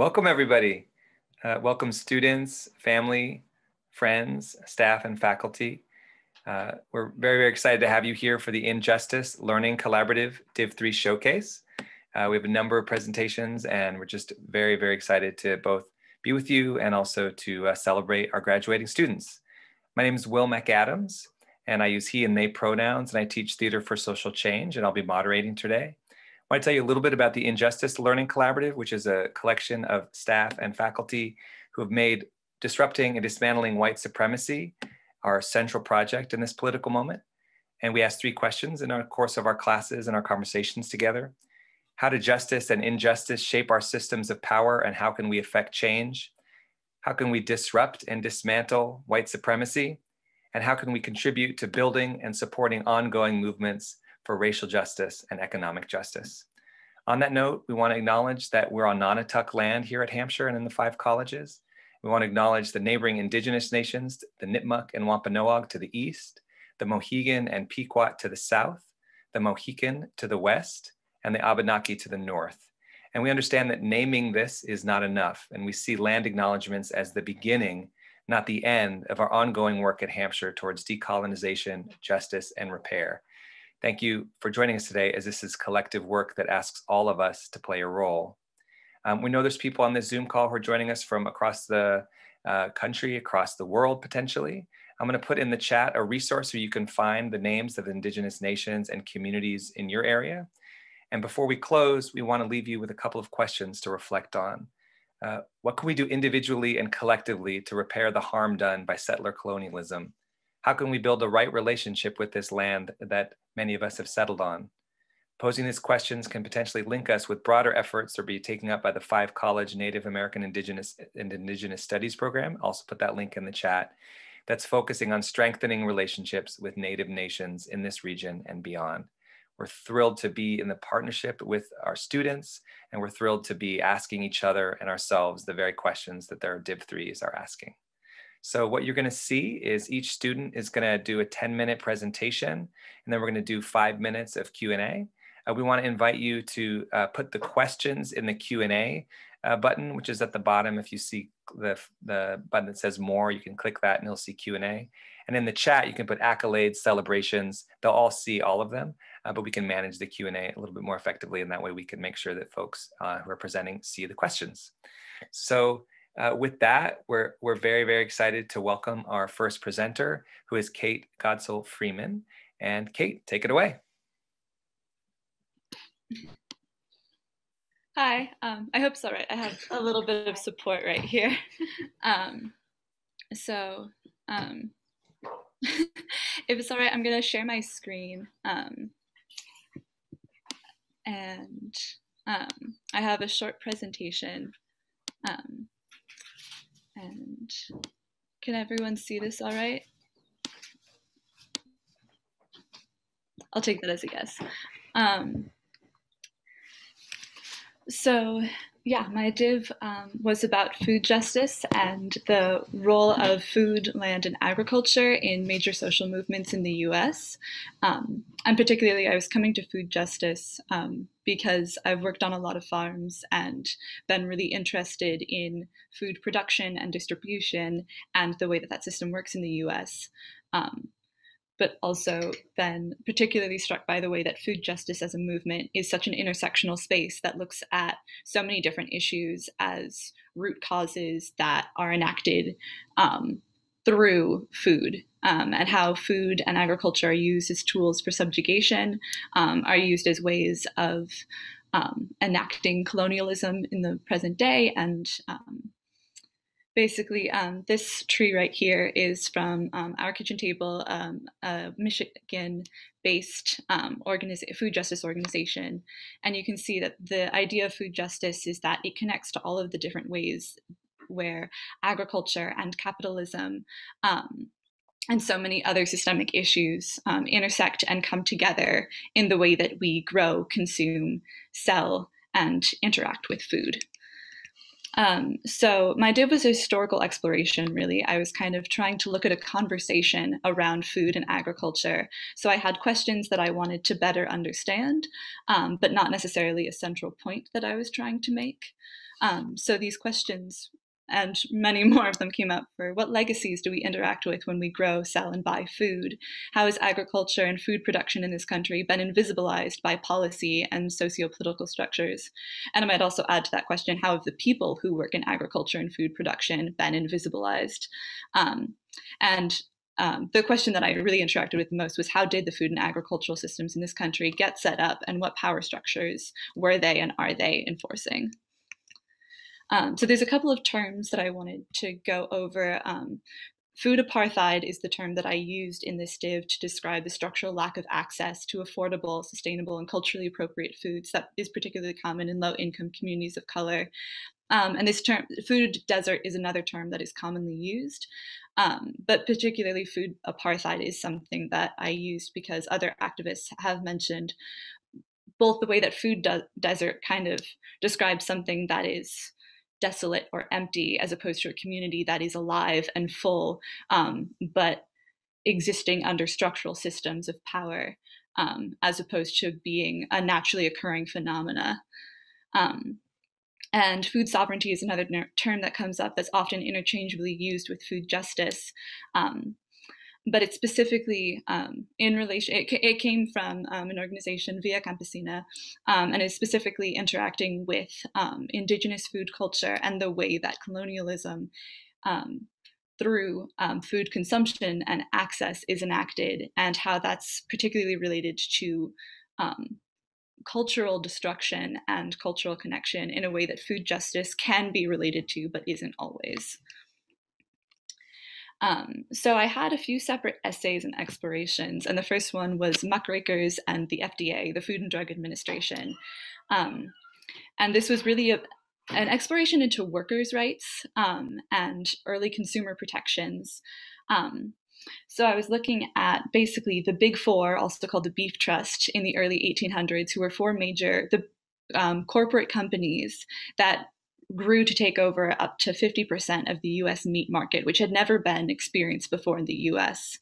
Welcome, everybody. Welcome, students, family, friends, staff, and faculty. We're very, very excited to have you here for the Injustice Learning Collaborative Div III Showcase. We have a number of presentations, and we're just very, very excited to both be with you and also to celebrate our graduating students. My name is Will McAdams, and I use he and they pronouns, and I teach theater for social change, and I'll be moderating today. I want to tell you a little bit about the Injustice Learning Collaborative, which is a collection of staff and faculty who have made disrupting and dismantling white supremacy our central project in this political moment. And we ask 3 questions in our course of our classes and our conversations together. How do justice and injustice shape our systems of power, and how can we affect change? How can we disrupt and dismantle white supremacy? And how can we contribute to building and supporting ongoing movements for racial justice and economic justice? On that note, we want to acknowledge that we're on Nonotuck land here at Hampshire and in the 5 colleges. We want to acknowledge the neighboring indigenous nations, the Nipmuc and Wampanoag to the east, the Mohegan and Pequot to the south, the Mohican to the west, and the Abenaki to the north. And we understand that naming this is not enough, and we see land acknowledgements as the beginning, not the end, of our ongoing work at Hampshire towards decolonization, justice, and repair. Thank you for joining us today, as this is collective work that asks all of us to play a role. We know there's people on this Zoom call who are joining us from across the country, across the world, potentially. I'm going to put in the chat a resource where you can find the names of indigenous nations and communities in your area. And before we close, we want to leave you with a couple of questions to reflect on. What can we do individually and collectively to repair the harm done by settler colonialism? How can we build a right relationship with this land that many of us have settled on? Posing these questions can potentially link us with broader efforts that will be taken up by the 5 college Native American Indigenous Studies program. I'll also put that link in the chat. That's focusing on strengthening relationships with Native nations in this region and beyond. We're thrilled to be in the partnership with our students, and we're thrilled to be asking each other and ourselves the very questions that their Div 3s are asking. So what you're going to see is each student is going to do a 10-minute presentation, and then we're going to do 5 minutes of Q&A. We want to invite you to put the questions in the Q&A button, which is at the bottom. If you see the button that says more, you can click that and you'll see Q&A. And in the chat, you can put accolades, celebrations. They'll all see all of them, but we can manage the Q&A a little bit more effectively, and that way we can make sure that folks who are presenting see the questions. So with that, we're very, very excited to welcome our first presenter, who is Kate Godzill Freeman. And Kate, take it away. Hi, I hope it's all right. I have a little bit of support right here. If it's all right, I'm gonna share my screen. I have a short presentation. And can everyone see this all right? I'll take that as a yes. So yeah, my div was about food justice and the role of food, land, and agriculture in major social movements in the US. And particularly, I was coming to food justice because I've worked on a lot of farms and been really interested in food production and distribution and the way that that system works in the US. But also been particularly struck by the way that food justice as a movement is such an intersectional space that looks at so many different issues as root causes that are enacted through food, and how food and agriculture are used as tools for subjugation, are used as ways of enacting colonialism in the present day. And basically, this tree right here is from Our Kitchen Table, a Michigan-based food justice organization. And you can see that the idea of food justice is that it connects to all of the different ways where agriculture and capitalism and so many other systemic issues intersect and come together in the way that we grow, consume, sell, and interact with food. So my div was a historical exploration, really. I was kind of trying to look at a conversation around food and agriculture. So I had questions that I wanted to better understand, but not necessarily a central point that I was trying to make. So these questions, and many more of them, came up for: what legacies do we interact with when we grow, sell, and buy food? How has agriculture and food production in this country been invisibilized by policy and socio-political structures? And I might also add to that question: how have the people who work in agriculture and food production been invisibilized? The question that I really interacted with the most was: how did the food and agricultural systems in this country get set up, and what power structures were they and are they enforcing? So there's a couple of terms that I wanted to go over. Food apartheid is the term that I used in this div to describe the structural lack of access to affordable, sustainable, and culturally appropriate foods that is particularly common in low-income communities of color. And this term, food desert, is another term that is commonly used. But particularly food apartheid is something that I used because other activists have mentioned both the way that food desert kind of describes something that is desolate or empty, as opposed to a community that is alive and full, but existing under structural systems of power, as opposed to being a naturally occurring phenomena. And food sovereignty is another term that comes up that's often interchangeably used with food justice. But it's specifically in relation, it came from an organization, Via Campesina, and is specifically interacting with indigenous food culture and the way that colonialism through food consumption and access is enacted, and how that's particularly related to cultural destruction and cultural connection in a way that food justice can be related to, but isn't always. So I had a few separate essays and explorations, and the first one was Muckrakers and the FDA, the Food and Drug Administration. And this was really an exploration into workers' rights and early consumer protections. So I was looking at basically the Big Four, also called the Beef Trust, in the early 1800s, who were four major corporate companies that grew to take over up to 50% of the US meat market, which had never been experienced before in the US.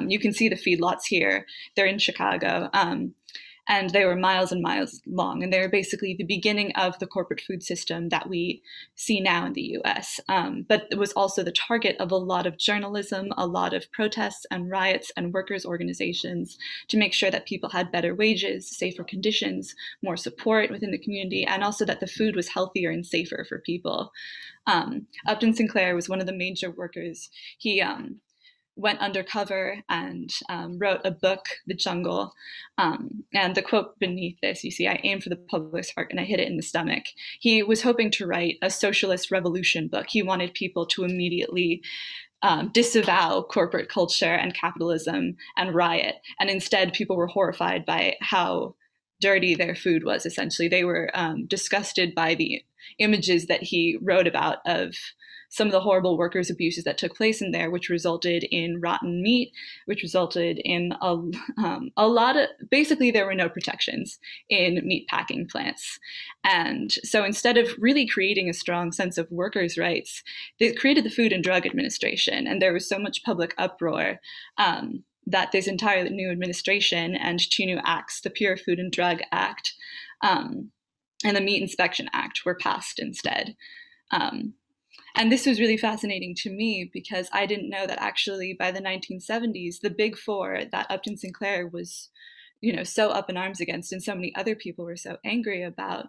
You can see the feedlots here. They're in Chicago. And they were miles and miles long. And they were basically the beginning of the corporate food system that we see now in the US. But it was also the target of a lot of journalism, a lot of protests and riots and workers' organizations to make sure that people had better wages, safer conditions, more support within the community, and also that the food was healthier and safer for people. Upton Sinclair was one of the major workers. He went undercover and wrote a book, The Jungle. And the quote beneath this, you see, I aim for the public's heart and I hit it in the stomach. He was hoping to write a socialist revolution book. He wanted people to immediately disavow corporate culture and capitalism and riot. And instead, people were horrified by how dirty their food was, essentially. They were disgusted by the images that he wrote about of some of the horrible workers' abuses that took place in there, which resulted in rotten meat, which resulted in a lot of, basically there were no protections in meat packing plants. And so instead of really creating a strong sense of workers' rights, they created the Food and Drug Administration. And there was so much public uproar that this entire new administration and two new acts, the Pure Food and Drug Act and the Meat Inspection Act, were passed instead. And this was really fascinating to me because I didn't know that actually by the 1970s, the Big Four that Upton Sinclair was, so up in arms against, and so many other people were so angry about,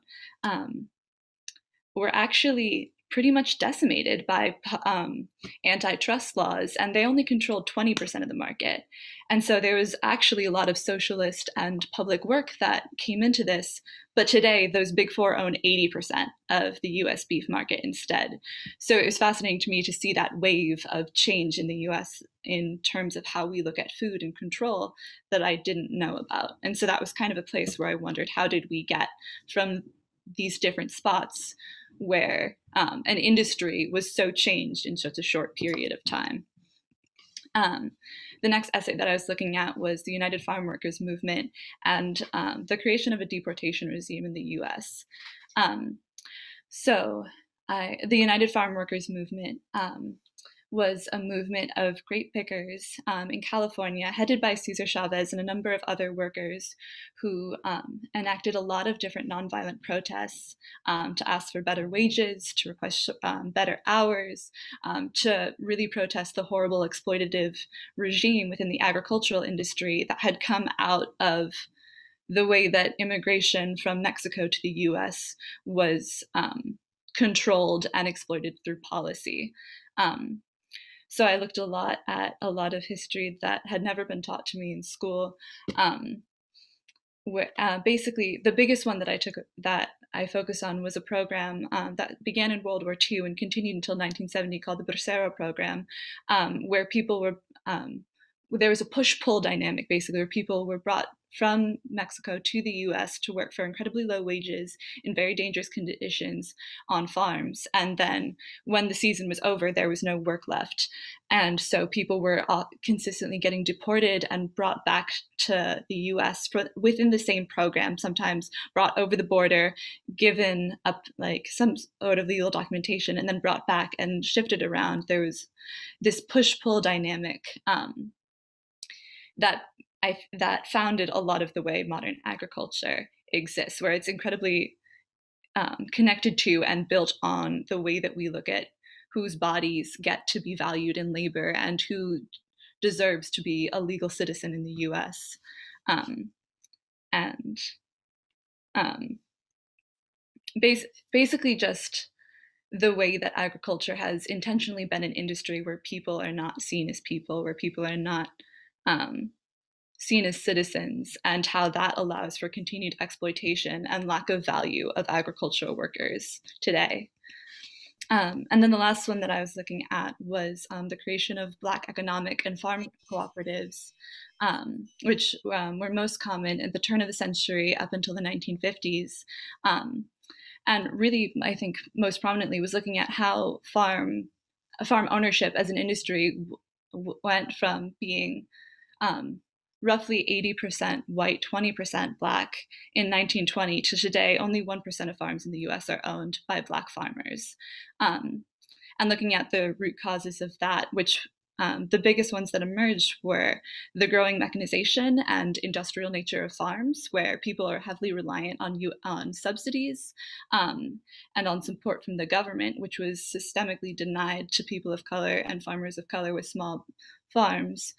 were actually pretty much decimated by antitrust laws, and they only controlled 20% of the market. And so there was actually a lot of socialist and public work that came into this. But today, those Big Four own 80% of the US beef market instead. So it was fascinating to me to see that wave of change in the US in terms of how we look at food and control that I didn't know about. And so that was kind of a place where I wondered, how did we get from these different spots where an industry was so changed in such a short period of time? The next essay that I was looking at was the United Farm Workers Movement and the creation of a deportation regime in the US. So the United Farm Workers movement was a movement of grape pickers in California, headed by Cesar Chavez and a number of other workers who enacted a lot of different nonviolent protests to ask for better wages, to request better hours, to really protest the horrible exploitative regime within the agricultural industry that had come out of the way that immigration from Mexico to the US was controlled and exploited through policy. So I looked a lot at a lot of history that had never been taught to me in school. Where, basically, the biggest one that I focused on was a program that began in World War II and continued until 1970 called the Bracero program, where people were, there was a push-pull dynamic, basically, where people were brought from Mexico to the US to work for incredibly low wages in very dangerous conditions on farms. And then when the season was over, there was no work left. And so people were consistently getting deported and brought back to the US within the same program, sometimes brought over the border, given up like some sort of legal documentation, and then brought back and shifted around. There was this push-pull dynamic that founded a lot of the way modern agriculture exists, where it's incredibly connected to and built on the way that we look at whose bodies get to be valued in labor and who deserves to be a legal citizen in the US. Basically just the way that agriculture has intentionally been an industry where people are not seen as people, where people are not seen as citizens, and how that allows for continued exploitation and lack of value of agricultural workers today. And then the last one that I was looking at was the creation of Black economic and farm cooperatives, which were most common at the turn of the century up until the 1950s. And really, I think most prominently was looking at how farm ownership as an industry went from being roughly 80% white, 20% Black in 1920 to today, only 1% of farms in the US are owned by Black farmers. And looking at the root causes of that, which the biggest ones that emerged were the growing mechanization and industrial nature of farms, where people are heavily reliant on subsidies and on support from the government, which was systemically denied to people of color and farmers of color with small farms.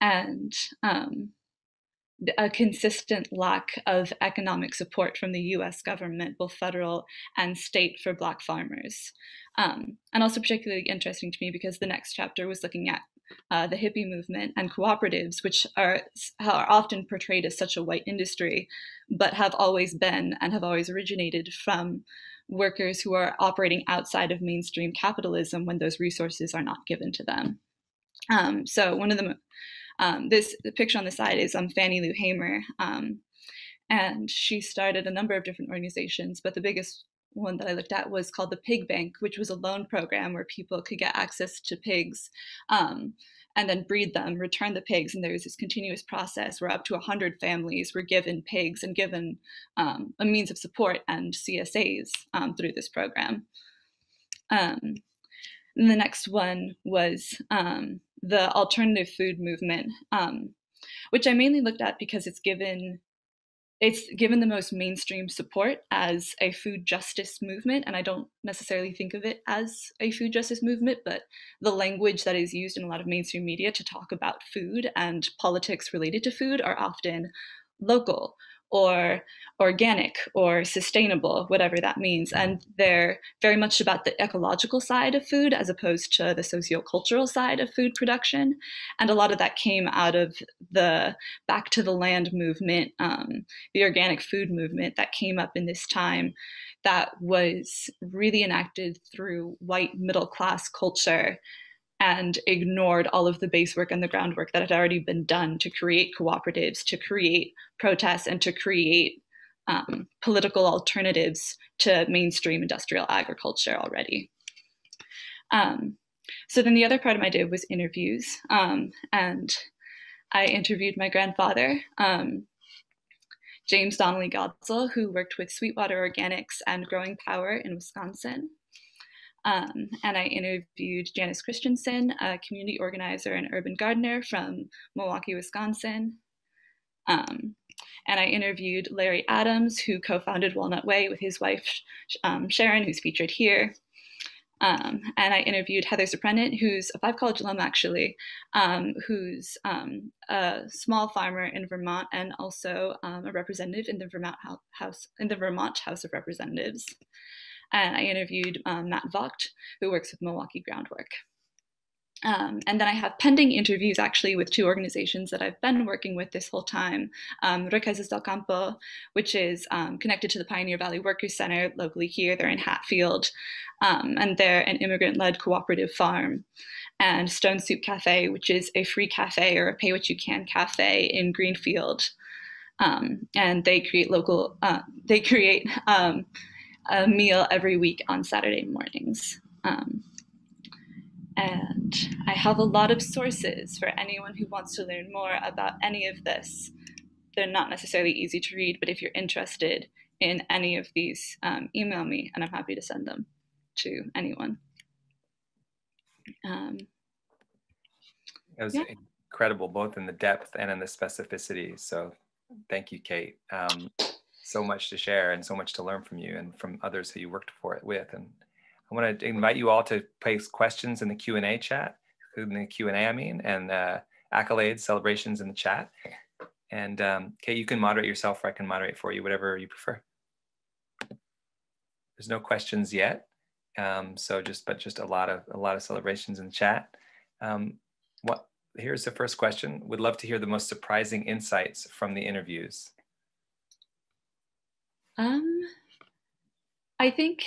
And a consistent lack of economic support from the US government, both federal and state, for Black farmers. And also particularly interesting to me because the next chapter was looking at the hippie movement and cooperatives, which are often portrayed as such a white industry, but have always been and have always originated from workers who are operating outside of mainstream capitalism when those resources are not given to them. So one of the the picture on the side is Fannie Lou Hamer, and she started a number of different organizations, but the biggest one that I looked at was called the Pig Bank, which was a loan program where people could get access to pigs and then breed them, return the pigs, and there was this continuous process where up to 100 families were given pigs and given a means of support and CSAs through this program. And the next one was the alternative food movement, which I mainly looked at because it's given the most mainstream support as a food justice movement, and I don't necessarily think of it as a food justice movement, but the language that is used in a lot of mainstream media to talk about food and politics related to food are often local or organic or sustainable, whatever that means. And they're very much about the ecological side of food as opposed to the sociocultural side of food production. And a lot of that came out of the Back to the Land movement, the organic food movement that came up in this time, that was really enacted through white middle class culture and ignored all of the base work and the groundwork that had already been done to create cooperatives, to create protests, and to create political alternatives to mainstream industrial agriculture already. So then the other part of my div was interviews, and I interviewed my grandfather James Donnelly Godzill, who worked with Sweetwater Organics and Growing Power in Wisconsin. And I interviewed Janice Christensen, a community organizer and urban gardener from Milwaukee, Wisconsin. And I interviewed Larry Adams, who co-founded Walnut Way with his wife, Sharon, who's featured here. And I interviewed Heather Surprenant, who's a Five College alum, actually, who's a small farmer in Vermont and also a representative in the Vermont House of Representatives. And I interviewed Matt Vogt, who works with Milwaukee Groundwork. And then I have pending interviews actually with two organizations that I've been working with this whole time. Riquezas del Campo, which is connected to the Pioneer Valley Workers Center locally here. They're in Hatfield, and they're an immigrant-led cooperative farm. And Stone Soup Cafe, which is a free cafe or a pay-what-you-can cafe in Greenfield. And they create a meal every week on Saturday mornings. And I have a lot of sources for anyone who wants to learn more about any of this. They're not necessarily easy to read, but if you're interested in any of these, email me and I'm happy to send them to anyone. It was incredible, both in the depth and in the specificity. So thank you, Kate. So much to share and so much to learn from you and from others who you worked with. And I want to invite you all to place questions in the Q&A chat, and accolades, celebrations in the chat. And Kate, you can moderate yourself or I can moderate for you, whatever you prefer. There's no questions yet. But just a lot of celebrations in the chat. Here's the first question. Would love to hear the most surprising insights from the interviews. I think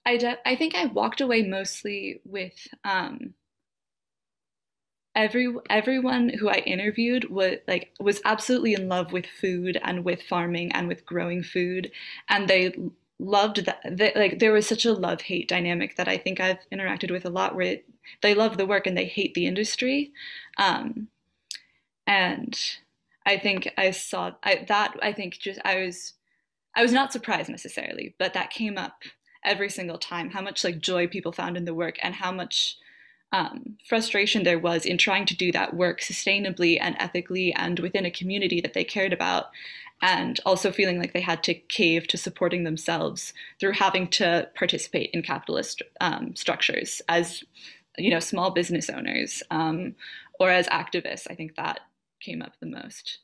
I walked away mostly with everyone who I interviewed was absolutely in love with food and with farming and with growing food, and they loved that. There was such a love-hate dynamic that I think I've interacted with a lot, where they love the work and they hate the industry, and I think I saw that. I think I was not surprised necessarily, but that came up every single time, how much joy people found in the work and how much frustration there was in trying to do that work sustainably and ethically and within a community that they cared about, and also feeling like they had to cave to supporting themselves through having to participate in capitalist structures as, small business owners or as activists. I think that came up the most.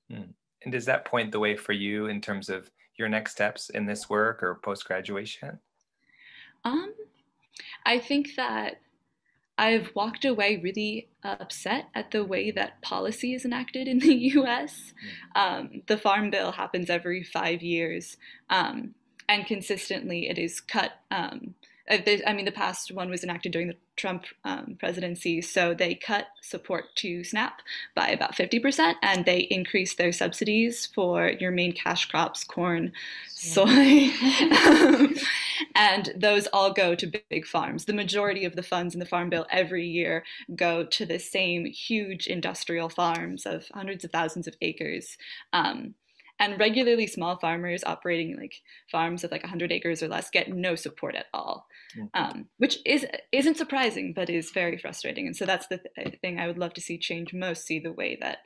And does that point the way for you in terms of your next steps in this work or post-graduation? I think that I've walked away really upset at the way that policy is enacted in the US. The Farm Bill happens every 5 years, and consistently it is cut. The past one was enacted during the Trump presidency, so they cut support to SNAP by about 50%, and they increased their subsidies for your main cash crops, corn, soy, and those all go to big farms. The majority of the funds in the Farm Bill every year go to the same huge industrial farms of hundreds of thousands of acres. And regularly small farmers operating farms of 100 acres or less get no support at all, which isn't surprising, but is very frustrating. And so that's the thing I would love to see change most, see the way that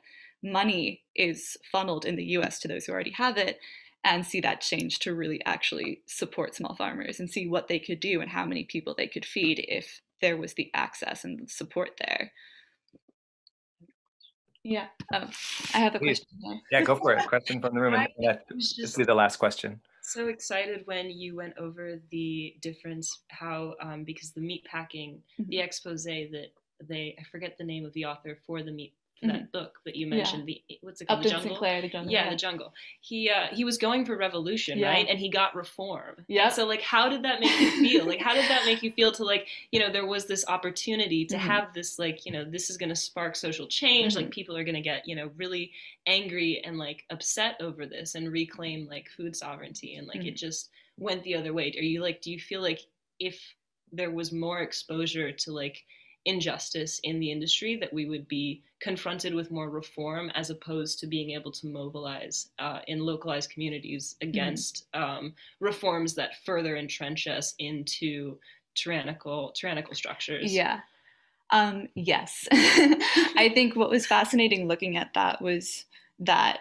money is funneled in the US to those who already have it, and see that change to really actually support small farmers and see what they could do and how many people they could feed if there was the access and the support there. Yeah. I have a question there. Yeah, go for it. Question from the room. This will be the last question. So excited when you went over the difference, how, because the meat packing, the expose that I forget the name of the author for the meat, for that book that you mentioned, what's it called? Upton Sinclair, The Jungle. Yeah, The Jungle. He was going for revolution, right? And he got reform. Yeah. And so how did that make you feel? How did that make you feel to there was this opportunity to have this this is going to spark social change. People are going to get, really angry and upset over this and reclaim food sovereignty. And it just went the other way. Are you do you feel if there was more exposure to injustice in the industry, that we would be confronted with more reform as opposed to being able to mobilize in localized communities against reforms that further entrench us into tyrannical structures. Yeah. Yes. I think what was fascinating looking at that was that,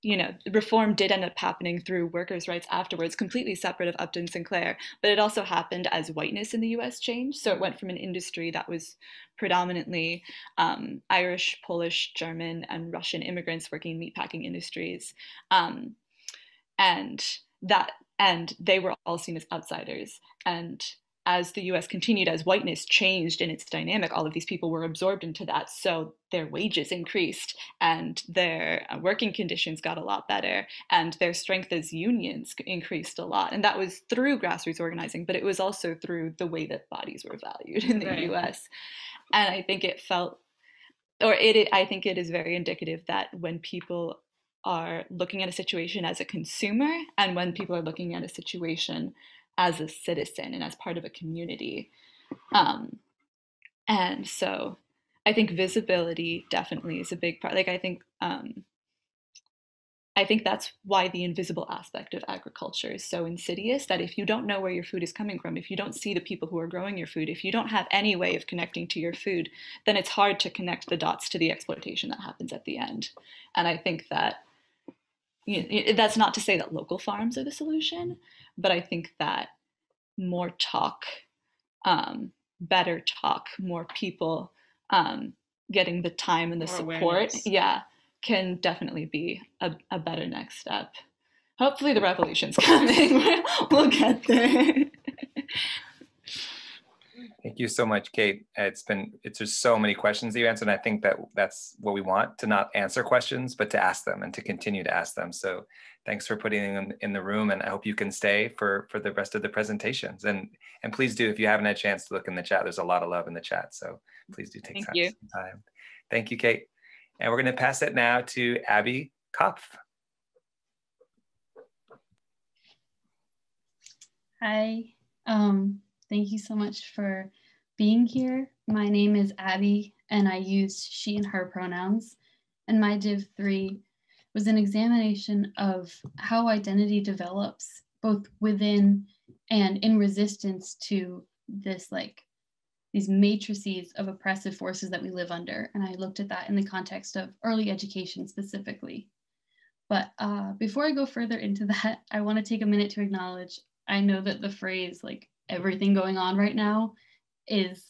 you know, reform did end up happening through workers' rights afterwards, completely separate of Upton Sinclair, but it also happened as whiteness in the US changed. So it went from an industry that was predominantly Irish, Polish, German, and Russian immigrants working in meatpacking industries. And they were all seen as outsiders. And as the US continued, as whiteness changed in its dynamic, all of these people were absorbed into that. So their wages increased and their working conditions got a lot better and their strength as unions increased a lot. And that was through grassroots organizing, but it was also through the way that bodies were valued in the US. And I think I think it is very indicative that when people are looking at a situation as a consumer and when people are looking at a situation as a citizen and as part of a community. And so I think visibility definitely is a big part. Like, I think that's why the invisible aspect of agriculture is so insidious, that if you don't know where your food is coming from, if you don't see the people who are growing your food, if you don't have any way of connecting to your food, then it's hard to connect the dots to the exploitation that happens at the end. And I think that, you know, that's not to say that local farms are the solution, but I think that more talk, better talk, more people getting the time and the support, can definitely be a better next step. Hopefully the revolution's coming. We'll get there. Thank you so much, Kate. It's just so many questions that you answered, and I think that's what we want, to not answer questions, but to ask them and to continue to ask them. So thanks for putting them in the room, and I hope you can stay for the rest of the presentations. And please do, if you haven't had a chance to look in the chat, there's a lot of love in the chat. So please do take some time. Thank you, Kate. And we're going to pass it now to Abby Kopf. Hi. Thank you so much for being here. My name is Abby, and I use she and her pronouns. And my Div 3 was an examination of how identity develops, both within and in resistance to these matrices of oppressive forces that we live under. And I looked at that in the context of early education specifically. But before I go further into that, I want to take a minute to acknowledge, I know that the phrase everything going on right now is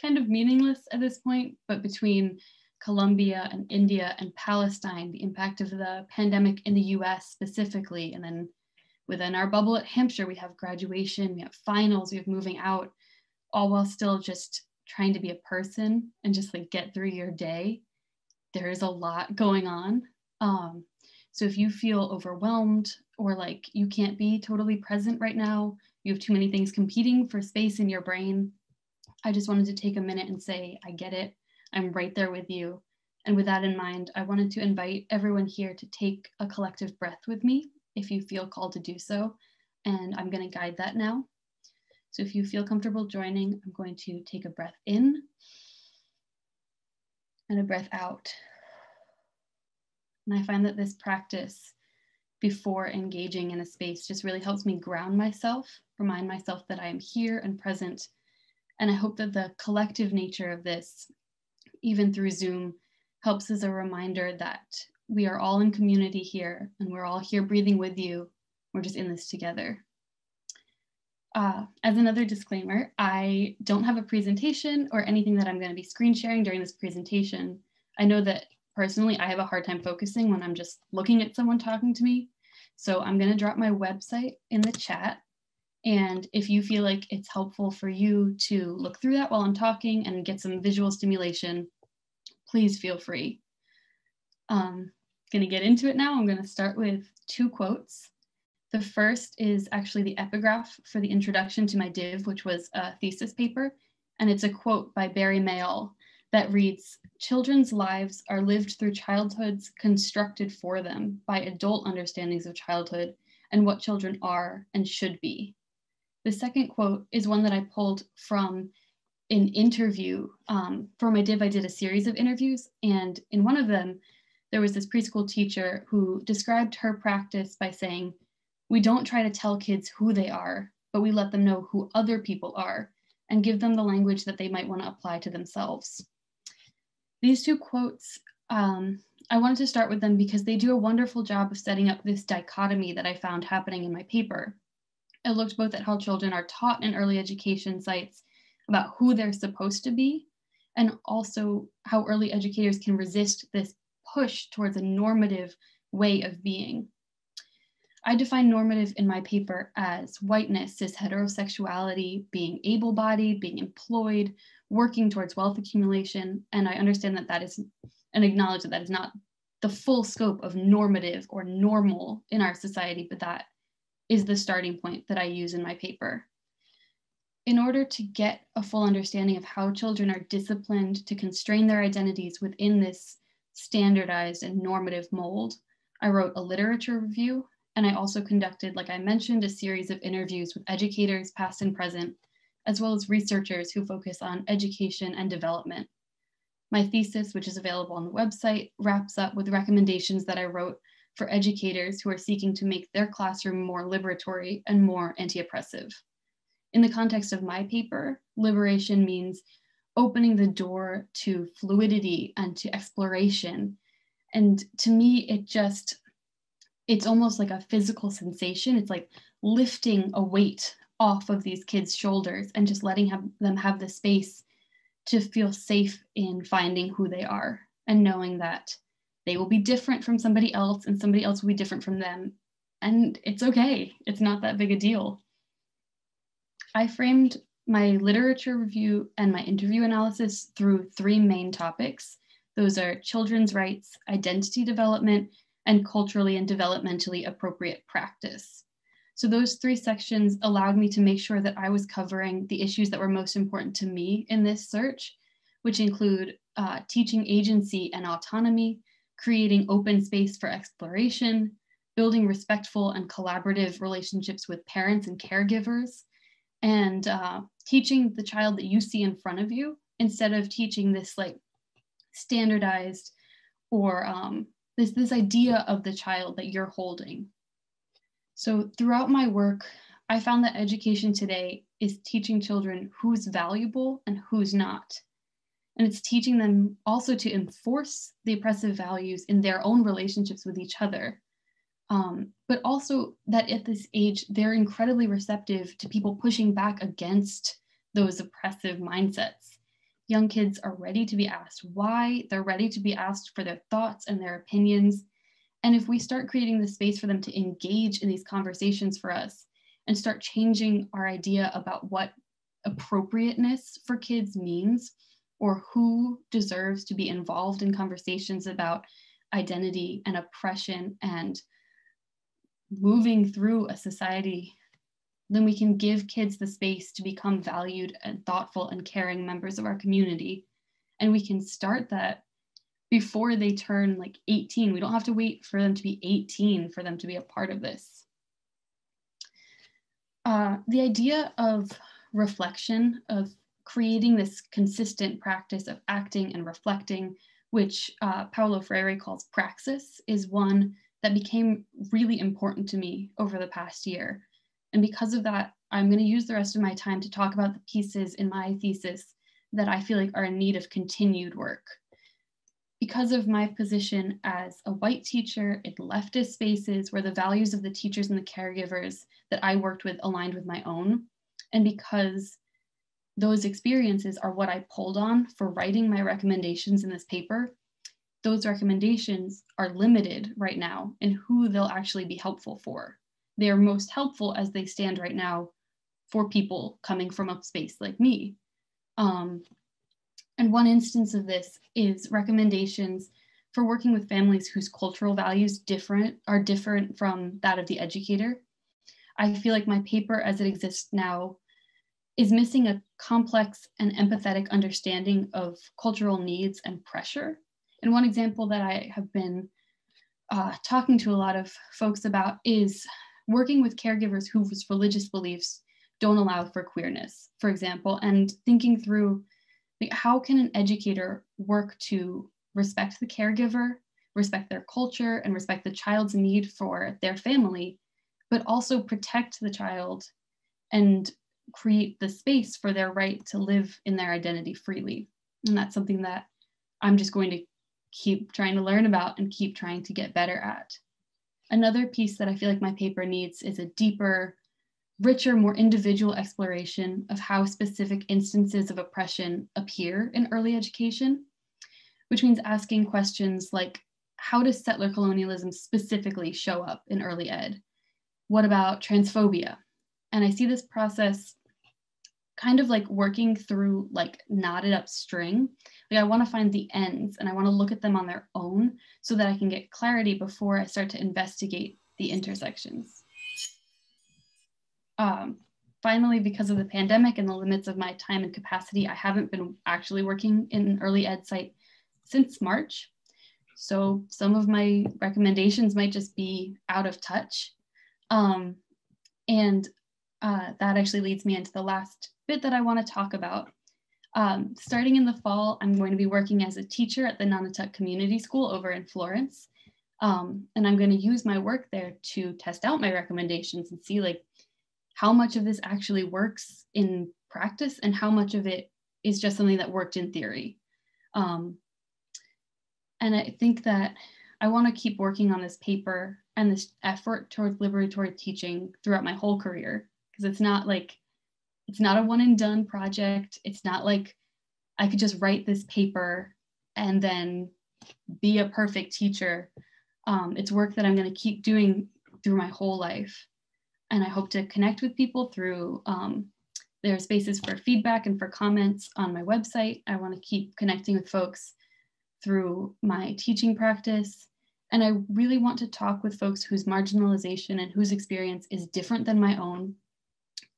kind of meaningless at this point, but between Colombia and India and Palestine, the impact of the pandemic in the US specifically, and then within our bubble at Hampshire, we have graduation, we have finals, we have moving out, all while still just trying to be a person and just get through your day. There is a lot going on. So if you feel overwhelmed or you can't be totally present right now, you have too many things competing for space in your brain, I just wanted to take a minute and say, I get it. I'm right there with you. And with that in mind, I wanted to invite everyone here to take a collective breath with me if you feel called to do so. And I'm going to guide that now. So if you feel comfortable joining, I'm going to take a breath in and a breath out. And I find that this practice before engaging in a space just really helps me ground myself, remind myself that I am here and present. And I hope that the collective nature of this, even through Zoom, helps as a reminder that we are all in community here and we're all here breathing with you. We're just in this together. As another disclaimer, I don't have a presentation or anything that I'm going to be screen sharing during this presentation. I know that personally, I have a hard time focusing when I'm just looking at someone talking to me. So I'm going to drop my website in the chat. And if you feel like it's helpful for you to look through that while I'm talking and get some visual stimulation, please feel free. Going to get into it now. I'm going to start with 2 quotes. The first is actually the epigraph for the introduction to my div, which was a thesis paper. And it's a quote by Barry Mayall that reads, "Children's lives are lived through childhoods constructed for them by adult understandings of childhood and what children are and should be." The second quote is one that I pulled from an interview. For my div, I did a series of interviews, and in one of them, there was this preschool teacher who described her practice by saying, "We don't try to tell kids who they are, but we let them know who other people are and give them the language that they might want to apply to themselves." These two quotes, I wanted to start with them because they do a wonderful job of setting up this dichotomy that I found happening in my paper. I looked both at how children are taught in early education sites about who they're supposed to be, and also how early educators can resist this push towards a normative way of being. I define normative in my paper as whiteness, cis heterosexuality, being able-bodied, being employed, working towards wealth accumulation, and I understand that that is, and acknowledge that that is not the full scope of normative or normal in our society, but that is the starting point that I use in my paper. In order to get a full understanding of how children are disciplined to constrain their identities within this standardized and normative mold, I wrote a literature review, and I also conducted, like I mentioned, a series of interviews with educators, past and present, as well as researchers who focus on education and development. My thesis, which is available on the website, wraps up with recommendations that I wrote for educators who are seeking to make their classroom more liberatory and more anti-oppressive. In the context of my paper, liberation means opening the door to fluidity and to exploration. And to me, it's almost like a physical sensation. It's like lifting a weight off of these kids' shoulders and just letting them have the space to feel safe in finding who they are and knowing that they will be different from somebody else and somebody else will be different from them. And it's okay. It's not that big a deal. I framed my literature review and my interview analysis through three main topics. Those are children's rights, identity development, and culturally and developmentally appropriate practice. So those three sections allowed me to make sure that I was covering the issues that were most important to me in this search, which include teaching agency and autonomy, creating open space for exploration, building respectful and collaborative relationships with parents and caregivers, and teaching the child that you see in front of you instead of teaching this like standardized or this idea of the child that you're holding. So throughout my work, I found that education today is teaching children who's valuable and who's not. And it's teaching them also to enforce the oppressive values in their own relationships with each other. But also that at this age, they're incredibly receptive to people pushing back against those oppressive mindsets. Young kids are ready to be asked why, they're ready to be asked for their thoughts and their opinions. And if we start creating the space for them to engage in these conversations for us and start changing our idea about what appropriateness for kids means, or who deserves to be involved in conversations about identity and oppression and moving through a society, then we can give kids the space to become valued and thoughtful and caring members of our community. And we can start that before they turn like 18. We don't have to wait for them to be 18 for them to be a part of this. The idea of reflection, of creating this consistent practice of acting and reflecting, which Paulo Freire calls praxis, is one that became really important to me over the past year. And because of that, I'm going to use the rest of my time to talk about the pieces in my thesis that I feel like are in need of continued work. Because of my position as a white teacher in leftist spaces where the values of the teachers and the caregivers that I worked with aligned with my own, and because those experiences are what I pulled on for writing my recommendations in this paper, those recommendations are limited right now in who they'll actually be helpful for. They are most helpful as they stand right now for people coming from a space like me. And one instance of this is recommendations for working with families whose cultural values are different from that of the educator. I feel like my paper as it exists now is missing a complex and empathetic understanding of cultural needs and pressure. And one example that I have been talking to a lot of folks about is working with caregivers whose religious beliefs don't allow for queerness, for example, and thinking through like, how can an educator work to respect the caregiver, respect their culture, and respect the child's need for their family, but also protect the child and create the space for their right to live in their identity freely. And that's something that I'm just going to keep trying to learn about and keep trying to get better at. Another piece that I feel like my paper needs is a deeper, richer, more individual exploration of how specific instances of oppression appear in early education, which means asking questions like, how does settler colonialism specifically show up in early ed? What about transphobia? And I see this process kind of like working through like knotted up string. Like I want to find the ends and I want to look at them on their own so that I can get clarity before I start to investigate the intersections. Finally, because of the pandemic and the limits of my time and capacity, I haven't been actually working in an early ed site since March. So some of my recommendations might just be out of touch. That actually leads me into the last bit that I want to talk about. Starting in the fall, I'm going to be working as a teacher at the Nonotuck Community School over in Florence. And I'm going to use my work there to test out my recommendations and see like how much of this actually works in practice and how much of it is just something that worked in theory. And I think that I want to keep working on this paper and this effort towards liberatory teaching throughout my whole career, because it's not a one and done project. It's not like I could just write this paper and then be a perfect teacher. It's work that I'm going to keep doing through my whole life. And I hope to connect with people through, there are spaces for feedback and for comments on my website. I want to keep connecting with folks through my teaching practice. And I really want to talk with folks whose marginalization and whose experience is different than my own,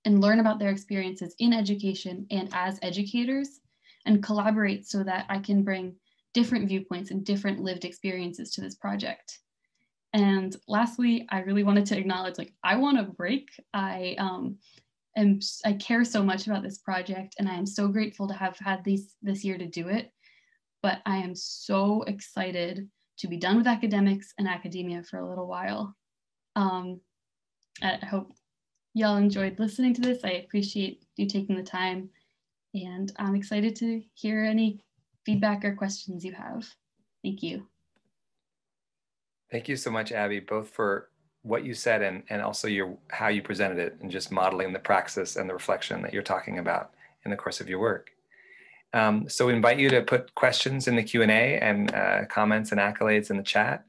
and learn about their experiences in education and as educators, and collaborate so that I can bring different viewpoints and different lived experiences to this project. And lastly, I really wanted to acknowledge, like, I want a break. I care so much about this project, and I am so grateful to have had this year to do it. But I am so excited to be done with academics and academia for a little while. I hope y'all enjoyed listening to this. I appreciate you taking the time, and I'm excited to hear any feedback or questions you have. Thank you. Thank you so much, Abby, both for what you said and also how you presented it, and just modeling the praxis and the reflection that you're talking about in the course of your work. So we invite you to put questions in the Q&A and comments and accolades in the chat.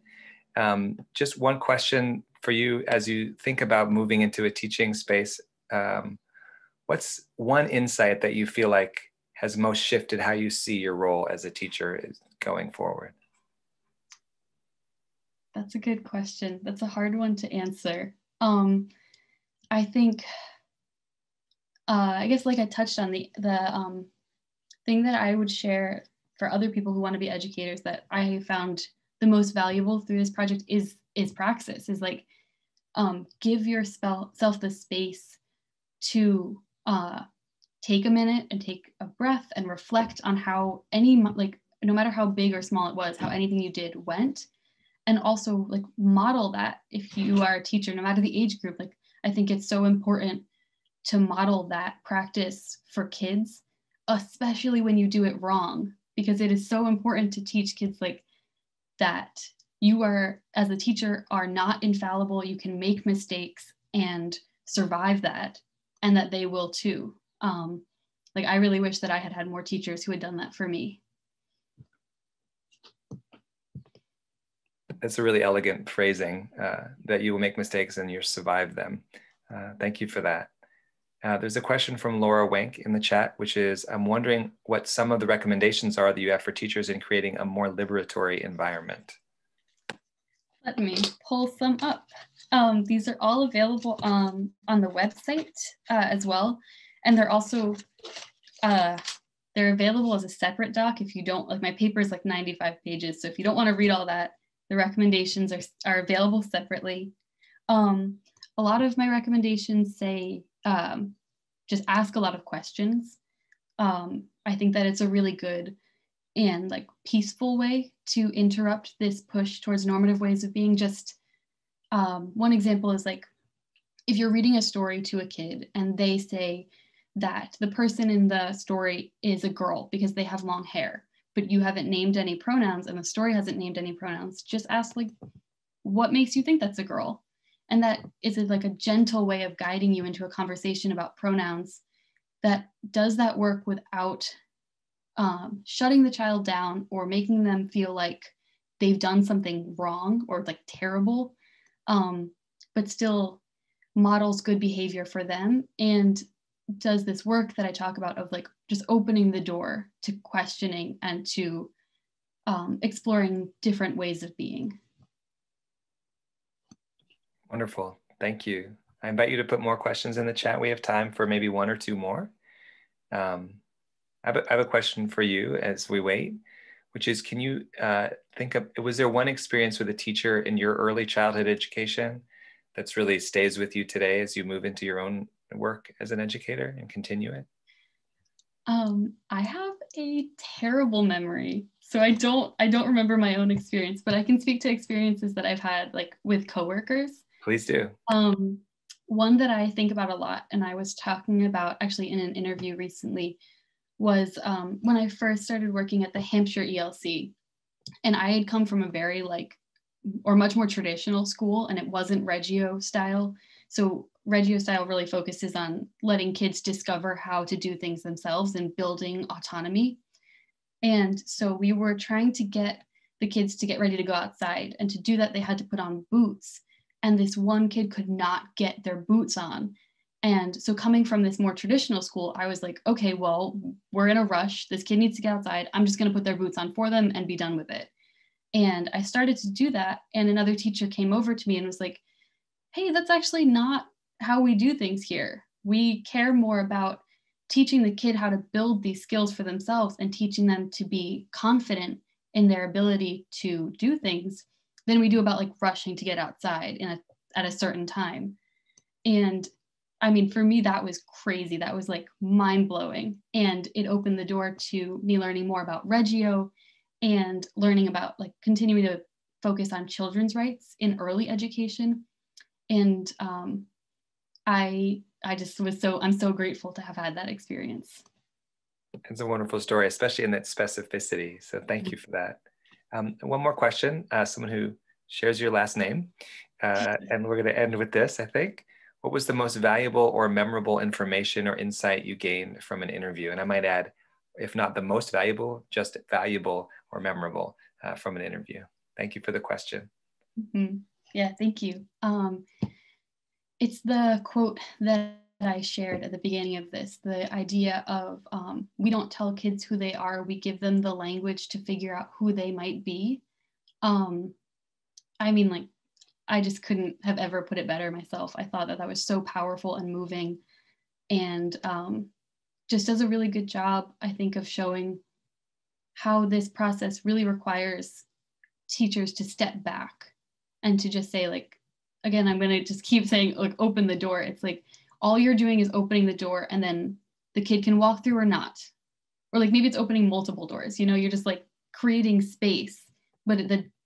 Just one question for you as you think about moving into a teaching space. What's one insight that you feel like has most shifted how you see your role as a teacher going forward? That's a good question. That's a hard one to answer. I think, I guess like I touched on the thing that I would share for other people who want to be educators that I found the most valuable through this project is praxis, is like, give yourself the space to take a minute and take a breath and reflect on how no matter how big or small it was, how anything you did went. And also like model that if you are a teacher, no matter the age group. Like, I think it's so important to model that practice for kids, especially when you do it wrong, because it is so important to teach kids like that you are, as a teacher, are not infallible. You can make mistakes and survive that, and that they will too. Like, I really wish that I had more teachers who had done that for me. That's a really elegant phrasing, that you will make mistakes and you'll survive them. Thank you for that. There's a question from Laura Wank in the chat, which is, I'm wondering what some of the recommendations are that you have for teachers in creating a more liberatory environment. Let me pull some up. These are all available on the website as well. And they're also, they're available as a separate doc if you don't, like, my paper is like 95 pages. So if you don't want to read all that, the recommendations are available separately. A lot of my recommendations say just ask a lot of questions. I think that it's a really good and like peaceful way to interrupt this push towards normative ways of being. Just one example is like, if you're reading a story to a kid and they say that the person in the story is a girl because they have long hair, but you haven't named any pronouns and the story hasn't named any pronouns, just ask like, what makes you think that's a girl? And that is like a gentle way of guiding you into a conversation about pronouns that does that work without shutting the child down or making them feel like they've done something wrong or like terrible, but still models good behavior for them and does this work that I talk about of like just opening the door to questioning and to exploring different ways of being. Wonderful. Thank you. I invite you to put more questions in the chat. We have time for maybe one or two more. I have a question for you as we wait, which is, can you think of, was there one experience with a teacher in your early childhood education that's really stays with you today as you move into your own work as an educator and continue it? I have a terrible memory, so I don't remember my own experience, but I can speak to experiences that I've had like with coworkers. Please do. One that I think about a lot, and I was talking about actually in an interview recently, was when I first started working at the Hampshire ELC, and I had come from a very much more traditional school, and it wasn't Reggio style. So Reggio style really focuses on letting kids discover how to do things themselves and building autonomy. And so we were trying to get the kids to get ready to go outside, and to do that, they had to put on boots. And this one kid could not get their boots on. And so coming from this more traditional school, I was like, okay, well, we're in a rush. This kid needs to get outside. I'm just going to put their boots on for them and be done with it. And I started to do that. And another teacher came over to me and was like, hey, that's actually not how we do things here. We care more about teaching the kid how to build these skills for themselves and teaching them to be confident in their ability to do things than we do about like rushing to get outside at a certain time. And I mean, for me, that was crazy. That was like mind blowing. And it opened the door to me learning more about Reggio and learning about like continuing to focus on children's rights in early education. And I just I'm so grateful to have had that experience. It's a wonderful story, especially in that specificity. So thank you for that. One more question, someone who shares your last name. And we're going to end with this, I think. What was the most valuable or memorable information or insight you gained from an interview? And I might add, if not the most valuable, just valuable or memorable from an interview. Thank you for the question. Mm-hmm. Yeah, thank you. It's the quote that I shared at the beginning of this, the idea of we don't tell kids who they are, we give them the language to figure out who they might be. I mean, like, I just couldn't have ever put it better myself. I thought that was so powerful and moving, and just does a really good job, I think, of showing how this process really requires teachers to step back and to just say, like, again, I'm going to just keep saying, like, open the door. It's like all you're doing is opening the door, and then the kid can walk through or not. Or like maybe it's opening multiple doors, you know, you're just like creating space. But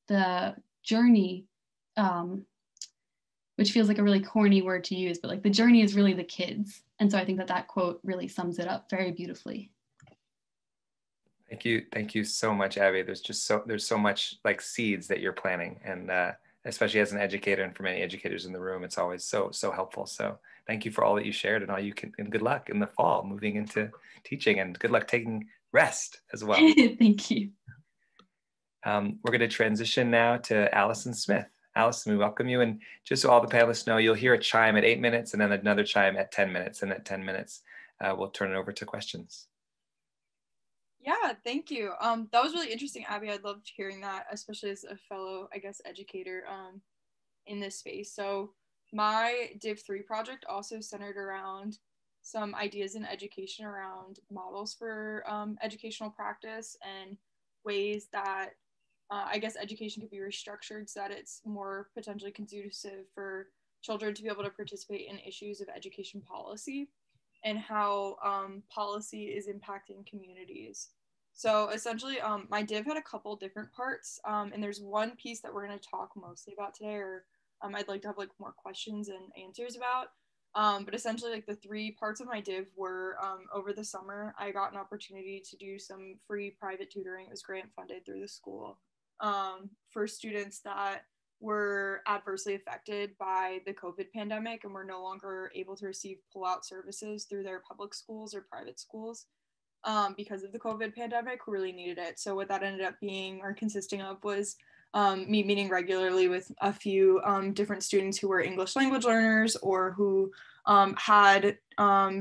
the journey, which feels like a really corny word to use, but like the journey is really the kids. And so I think that quote really sums it up very beautifully. Thank you so much, Abby. There's so much like seeds that you're planting, and especially as an educator and for many educators in the room, it's always so helpful. So thank you for all that you shared, and all you can, and good luck in the fall moving into teaching, and good luck taking rest as well. Thank you. We're going to transition now to Allison Smith. Allison, we welcome you. And just so all the panelists know, you'll hear a chime at 8 minutes and then another chime at 10 minutes. And at 10 minutes, we'll turn it over to questions. Yeah, thank you. That was really interesting, Abby. I loved hearing that, especially as a fellow, I guess, educator in this space. So my Div III project also centered around some ideas in education around models for educational practice and ways that I guess education could be restructured so that it's more potentially conducive for children to be able to participate in issues of education policy. and how policy is impacting communities. So essentially, my div had a couple different parts, and there's one piece that we're going to talk mostly about today, or I'd like to have like more questions and answers about. But essentially, like the three parts of my div were over the summer, I got an opportunity to do some free private tutoring. It was grant funded through the school for students that were adversely affected by the COVID pandemic and were no longer able to receive pull-out services through their public schools or private schools because of the COVID pandemic, who really needed it. So what that ended up being or consisting of was me meeting regularly with a few different students who were English language learners or who had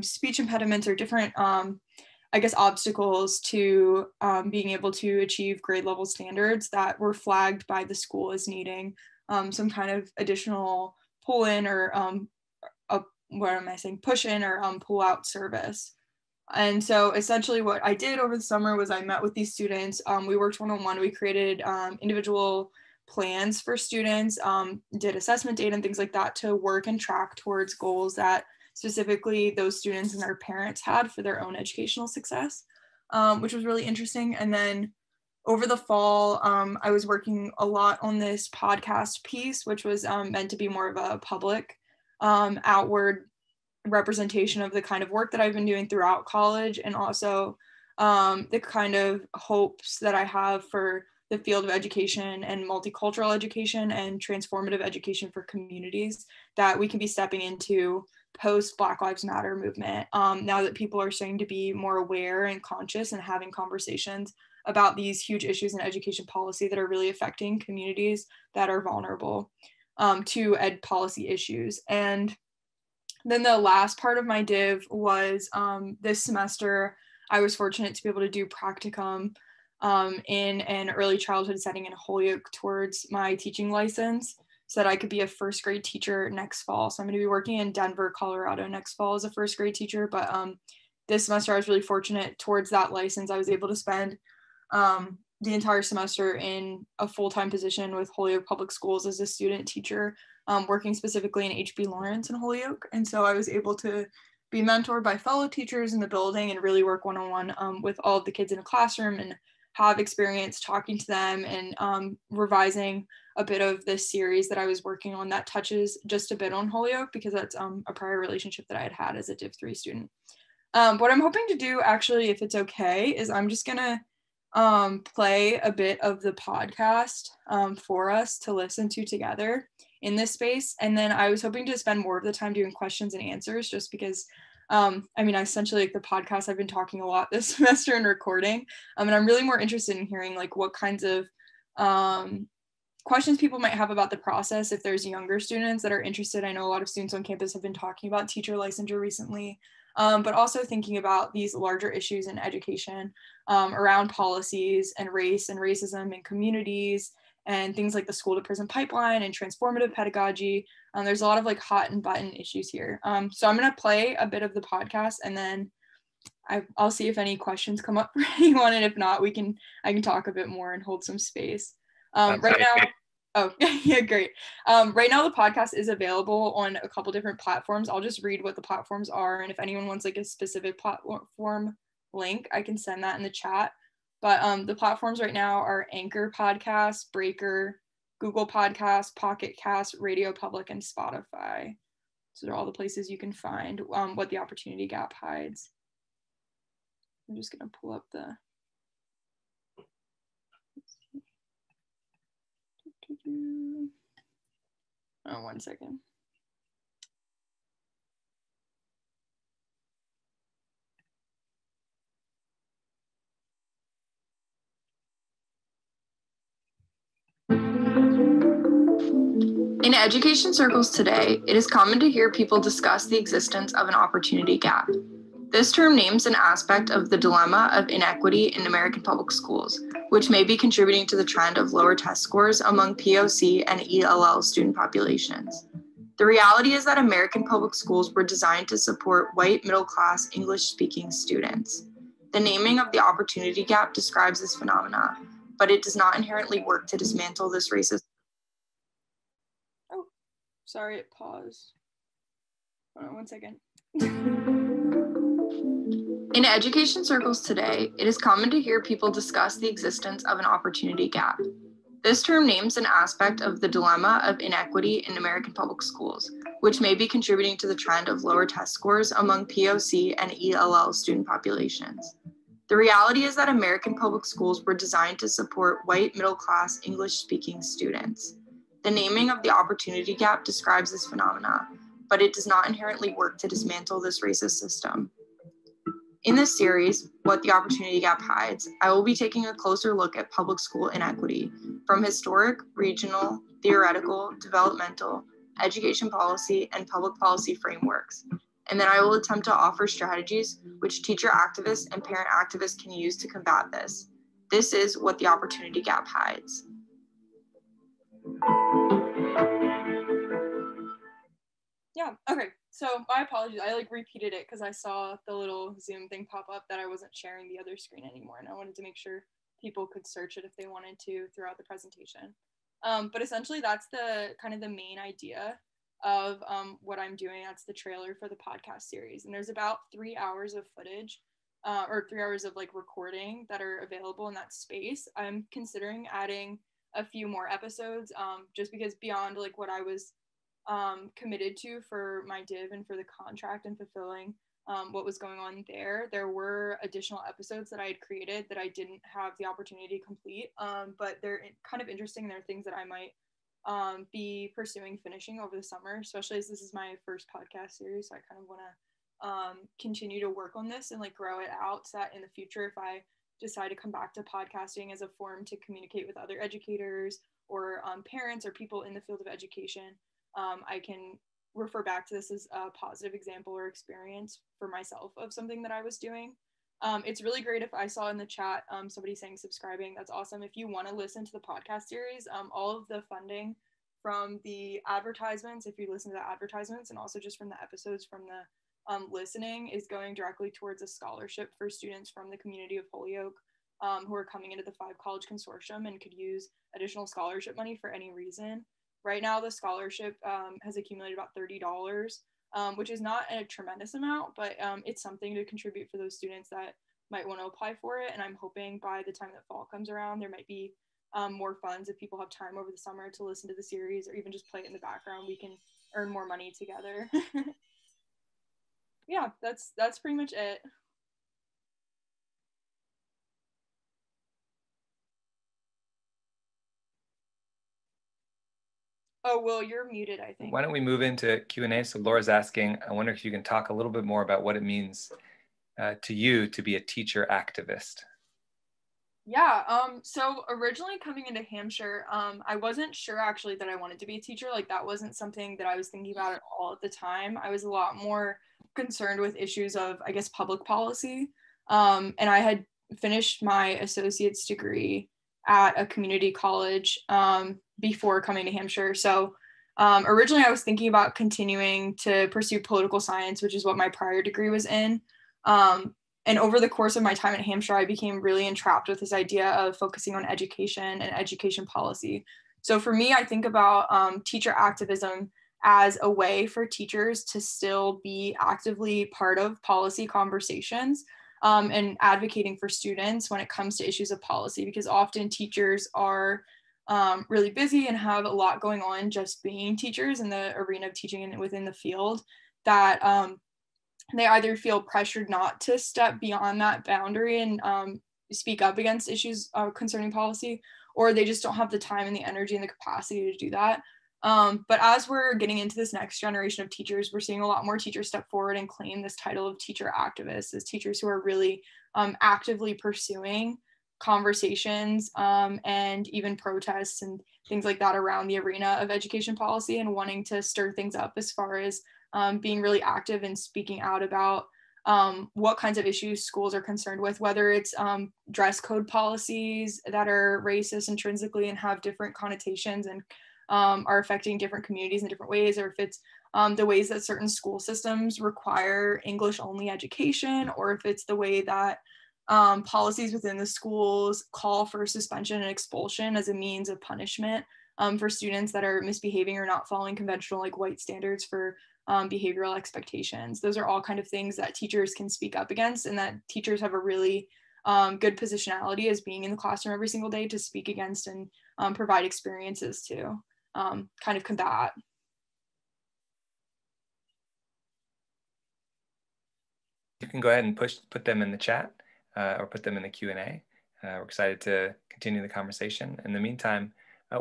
speech impediments or different, I guess, obstacles to being able to achieve grade level standards that were flagged by the school as needing some kind of additional pull in or push in or pull out service. And so essentially what I did over the summer was I met with these students. We worked one-on-one. We created individual plans for students, did assessment data and things like that to work and track towards goals that specifically those students and their parents had for their own educational success, which was really interesting. And then over the fall, I was working a lot on this podcast piece, which was meant to be more of a public outward representation of the kind of work that I've been doing throughout college, and also the kind of hopes that I have for the field of education and multicultural education and transformative education for communities that we can be stepping into post Black Lives Matter movement, now that people are starting to be more aware and conscious and having conversations about these huge issues in education policy that are really affecting communities that are vulnerable to ed policy issues. And then the last part of my div was this semester, I was fortunate to be able to do practicum in an early childhood setting in Holyoke towards my teaching license so that I could be a first grade teacher next fall. So I'm going to be working in Denver, Colorado next fall as a first grade teacher. But this semester I was really fortunate towards that license. I was able to spend the entire semester in a full-time position with Holyoke Public Schools as a student teacher, working specifically in HB Lawrence in Holyoke. And so I was able to be mentored by fellow teachers in the building and really work one-on-one with all of the kids in a classroom and have experience talking to them and revising a bit of this series that I was working on that touches just a bit on Holyoke, because that's a prior relationship that I had had as a Div 3 student. What I'm hoping to do, actually, if it's okay, is I'm just gonna play a bit of the podcast for us to listen to together in this space. And then I was hoping to spend more of the time doing questions and answers, just because I mean, essentially, like the podcast, I've been talking a lot this semester and recording, and I'm really more interested in hearing like what kinds of questions people might have about the process if there's younger students that are interested. I know a lot of students on campus have been talking about teacher licensure recently, but also thinking about these larger issues in education around policies and race and racism in communities and things like the school to prison pipeline and transformative pedagogy. There's a lot of like hot and button issues here. So I'm gonna play a bit of the podcast, and then I'll see if any questions come up for anyone, and if not, I can talk a bit more and hold some space. Right now, oh yeah, great. Right now the podcast is available on a couple different platforms. I'll just read what the platforms are, and if anyone wants like a specific platform link, I can send that in the chat. But the platforms right now are Anchor Podcasts, Breaker, Google Podcasts, Pocket Cast, Radio Public, and Spotify. So they're all the places you can find what the opportunity gap hides. I'm just gonna pull up the. Oh, 1 second. In education circles today, it is common to hear people discuss the existence of an opportunity gap. This term names an aspect of the dilemma of inequity in American public schools, which may be contributing to the trend of lower test scores among POC and ELL student populations. The reality is that American public schools were designed to support white middle-class English-speaking students. The naming of the opportunity gap describes this phenomena, but it does not inherently work to dismantle this racist. Oh, sorry, it paused. Hold on 1 second. In education circles today, it is common to hear people discuss the existence of an opportunity gap. This term names an aspect of the dilemma of inequity in American public schools, which may be contributing to the trend of lower test scores among POC and ELL student populations. The reality is that American public schools were designed to support white middle-class English-speaking students. The naming of the opportunity gap describes this phenomena, but it does not inherently work to dismantle this racist system. In this series, What the Opportunity Gap Hides, I will be taking a closer look at public school inequity from historic, regional, theoretical, developmental, education policy, and public policy frameworks. And then I will attempt to offer strategies which teacher activists and parent activists can use to combat this. This is What the Opportunity Gap Hides. Yeah, okay. So my apologies, I repeated it because I saw the little Zoom thing pop up that I wasn't sharing the other screen anymore, and I wanted to make sure people could search it if they wanted to throughout the presentation. But essentially that's the kind of the main idea of what I'm doing. That's the trailer for the podcast series. And there's about 3 hours of footage or 3 hours of recording that are available in that space. I'm considering adding a few more episodes just because beyond what I was committed to for my div and for the contract and fulfilling what was going on there were additional episodes that I had created that I didn't have the opportunity to complete, but they're kind of interesting. They're things that I might be pursuing finishing over the summer, especially as this is my first podcast series, so I kind of want to continue to work on this and grow it out so that in the future, if I decide to come back to podcasting as a form to communicate with other educators or parents or people in the field of education, I can refer back to this as a positive example or experience for myself of something that I was doing. It's really great if I saw in the chat somebody saying subscribing. That's awesome. If you want to listen to the podcast series, all of the funding from the advertisements, if you listen to the advertisements, and also just from the episodes from the listening, is going directly towards a scholarship for students from the community of Holyoke who are coming into the 5-college consortium and could use additional scholarship money for any reason. Right now, the scholarship has accumulated about $30, which is not a tremendous amount, but it's something to contribute for those students that might want to apply for it. And I'm hoping by the time that fall comes around, there might be more funds if people have time over the summer to listen to the series or even just play it in the background. We can earn more money together. Yeah, that's pretty much it. Oh, Will, you're muted, I think. Why don't we move into Q&A? So Laura's asking, I wonder if you can talk a little bit more about what it means to you to be a teacher activist. Yeah, so originally coming into Hampshire, I wasn't sure actually that I wanted to be a teacher. That wasn't something that I was thinking about at all at the time. I was a lot more concerned with issues of, I guess, public policy. And I had finished my associate's degree at a community college before coming to Hampshire. So originally I was thinking about continuing to pursue political science, which is what my prior degree was in. And over the course of my time at Hampshire, I became really entrapped with this idea of focusing on education and education policy. So for me, I think about teacher activism as a way for teachers to still be actively part of policy conversations and advocating for students when it comes to issues of policy, because often teachers are really busy and have a lot going on just being teachers in the arena of teaching and within the field, that they either feel pressured not to step beyond that boundary and speak up against issues concerning policy, or they just don't have the time and the energy and the capacity to do that. But as we're getting into this next generation of teachers, we're seeing a lot more teachers step forward and claim this title of teacher activists as teachers who are really actively pursuing conversations and even protests and things like that around the arena of education policy and wanting to stir things up as far as being really active and speaking out about what kinds of issues schools are concerned with, whether it's dress code policies that are racist intrinsically and have different connotations and are affecting different communities in different ways, or if it's the ways that certain school systems require English only education, or if it's the way that policies within the schools call for suspension and expulsion as a means of punishment for students that are misbehaving or not following conventional white standards for behavioral expectations. Those are all kind of things that teachers can speak up against, and that teachers have a really good positionality as being in the classroom every single day to speak against and provide experiences to kind of combat. You can go ahead and put them in the chat or put them in the Q&A. We're excited to continue the conversation. In the meantime,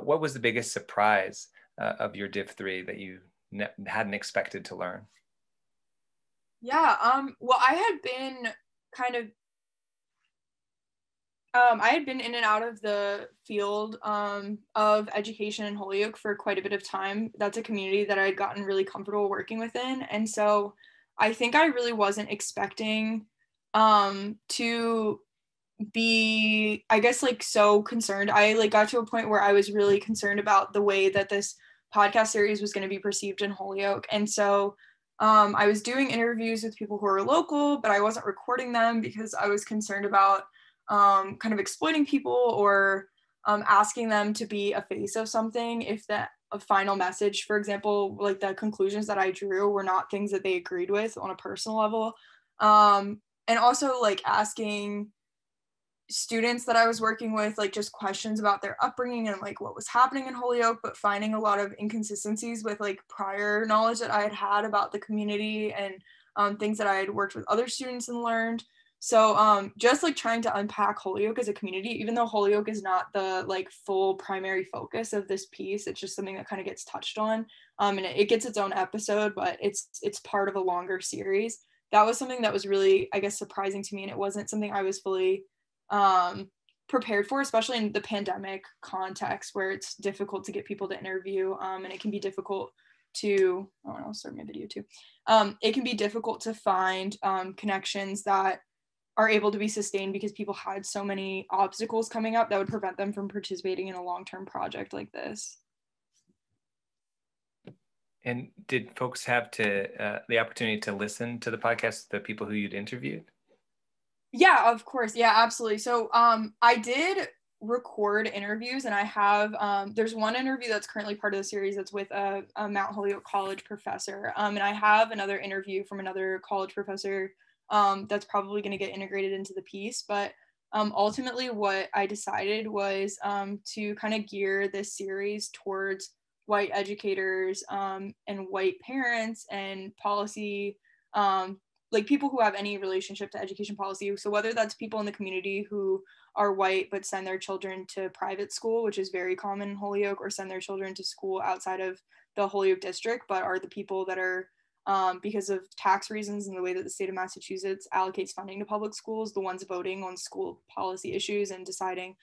what was the biggest surprise of your Div 3 that you hadn't expected to learn? Yeah, well, I had been kind of I had been in and out of the field of education in Holyoke for quite a bit of time. That's a community that I had gotten really comfortable working within. And so I think I really wasn't expecting to be, I guess, like so concerned. I like got to a point where I was really concerned about the way that this podcast series was going to be perceived in Holyoke. And so I was doing interviews with people who are local, but I wasn't recording them because I was concerned about kind of exploiting people or asking them to be a face of something if that a final message, for example, like the conclusions that I drew were not things that they agreed with on a personal level. And also like asking students that I was working with like just questions about their upbringing and like what was happening in Holyoke, but finding a lot of inconsistencies with like prior knowledge that I had had about the community and things that I had worked with other students and learned. So just like trying to unpack Holyoke as a community, even though Holyoke is not the like full primary focus of this piece, it's just something that kind of gets touched on, and it gets its own episode, but it's part of a longer series. That was something that was really, I guess, surprising to me, and it wasn't something I was fully prepared for, especially in the pandemic context where it's difficult to get people to interview, and it can be difficult to, oh, I'll start my video too. It can be difficult to find connections that are able to be sustained because people had so many obstacles coming up that would prevent them from participating in a long-term project like this. And did folks have the opportunity to listen to the podcast, the people who you'd interviewed? Yeah, of course. Yeah, absolutely. So I did record interviews, and I have, there's one interview that's currently part of the series that's with a Mount Holyoke College professor. And I have another interview from another college professor that's probably going to get integrated into the piece. But ultimately what I decided was to kind of gear this series towards white educators and white parents and policy, like people who have any relationship to education policy. So whether that's people in the community who are white but send their children to private school, which is very common in Holyoke, or send their children to school outside of the Holyoke district, but are the people that are because of tax reasons and the way that the state of Massachusetts allocates funding to public schools, the ones voting on school policy issues and deciding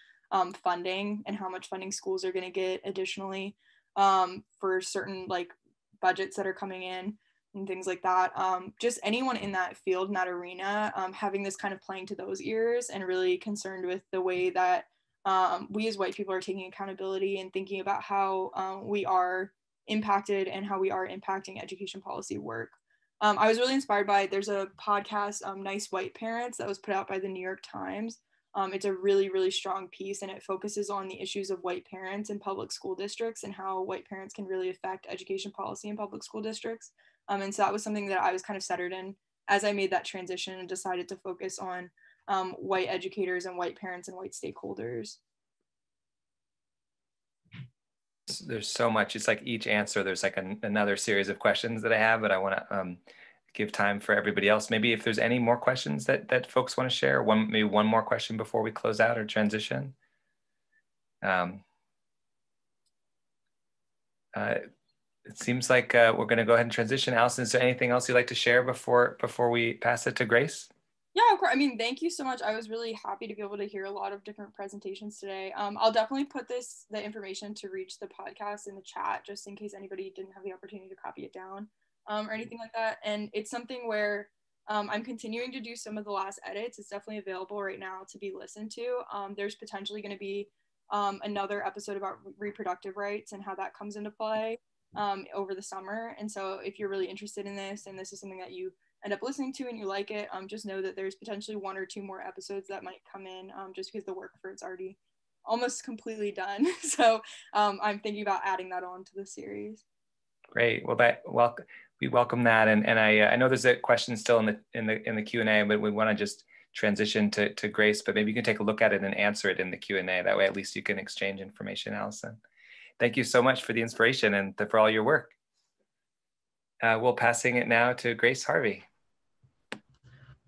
funding and how much funding schools are going to get additionally for certain like budgets that are coming in and things like that. Just anyone in that field, in that arena, having this kind of playing to those ears and really concerned with the way that we as white people are taking accountability and thinking about how we are impacted and how we are impacting education policy work. I was really inspired by, there's a podcast, Nice White Parents, that was put out by the New York Times. It's a really, really strong piece, and it focuses on the issues of white parents in public school districts and how white parents can really affect education policy in public school districts. And so that was something that I was kind of centered in as I made that transition and decided to focus on white educators and white parents and white stakeholders. There's so much. It's like each answer, there's like another series of questions that I have, but I want to give time for everybody else. Maybe if there's any more questions that folks want to share, maybe one more question before we close out or transition. It seems like we're going to go ahead and transition. Allison, is there anything else you'd like to share before we pass it to Grace? Yeah, of course. I mean, thank you so much. I was really happy to be able to hear a lot of different presentations today. I'll definitely put the information to reach the podcast in the chat, just in case anybody didn't have the opportunity to copy it down or anything like that. And it's something where I'm continuing to do some of the last edits. It's definitely available right now to be listened to. There's potentially going to be another episode about reproductive rights and how that comes into play over the summer. And so if you're really interested in this, and this is something that you end up listening to and you like it, just know that there's potentially 1 or 2 more episodes that might come in just because the work for it's already almost completely done. So I'm thinking about adding that on to the series. Great. Well, we welcome that. And I know there's a question still in the Q&A, but we want to just transition to Grace, but maybe you can take a look at it and answer it in the Q&A. That way, at least you can exchange information, Allison. Thank you so much for the inspiration and for all your work. We'll passing it now to Grace Harvey.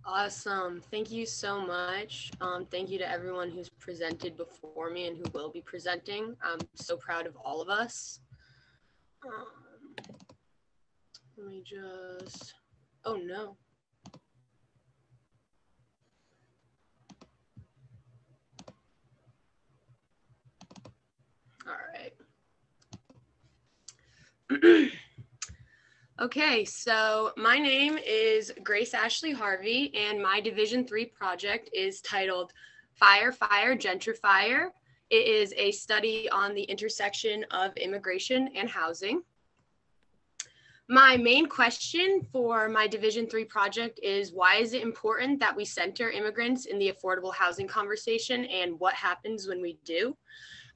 Awesome. Thank you so much. Thank you to everyone who's presented before me and who will be presenting. I'm so proud of all of us. Let me just, oh no. All right. Okay, so my name is Grace Ashley Harvey, and my Division III project is titled Fire, Fire, Gentrifier. It is a study on the intersection of immigration and housing. My main question for my Division III project is, why is it important that we center immigrants in the affordable housing conversation, and what happens when we do?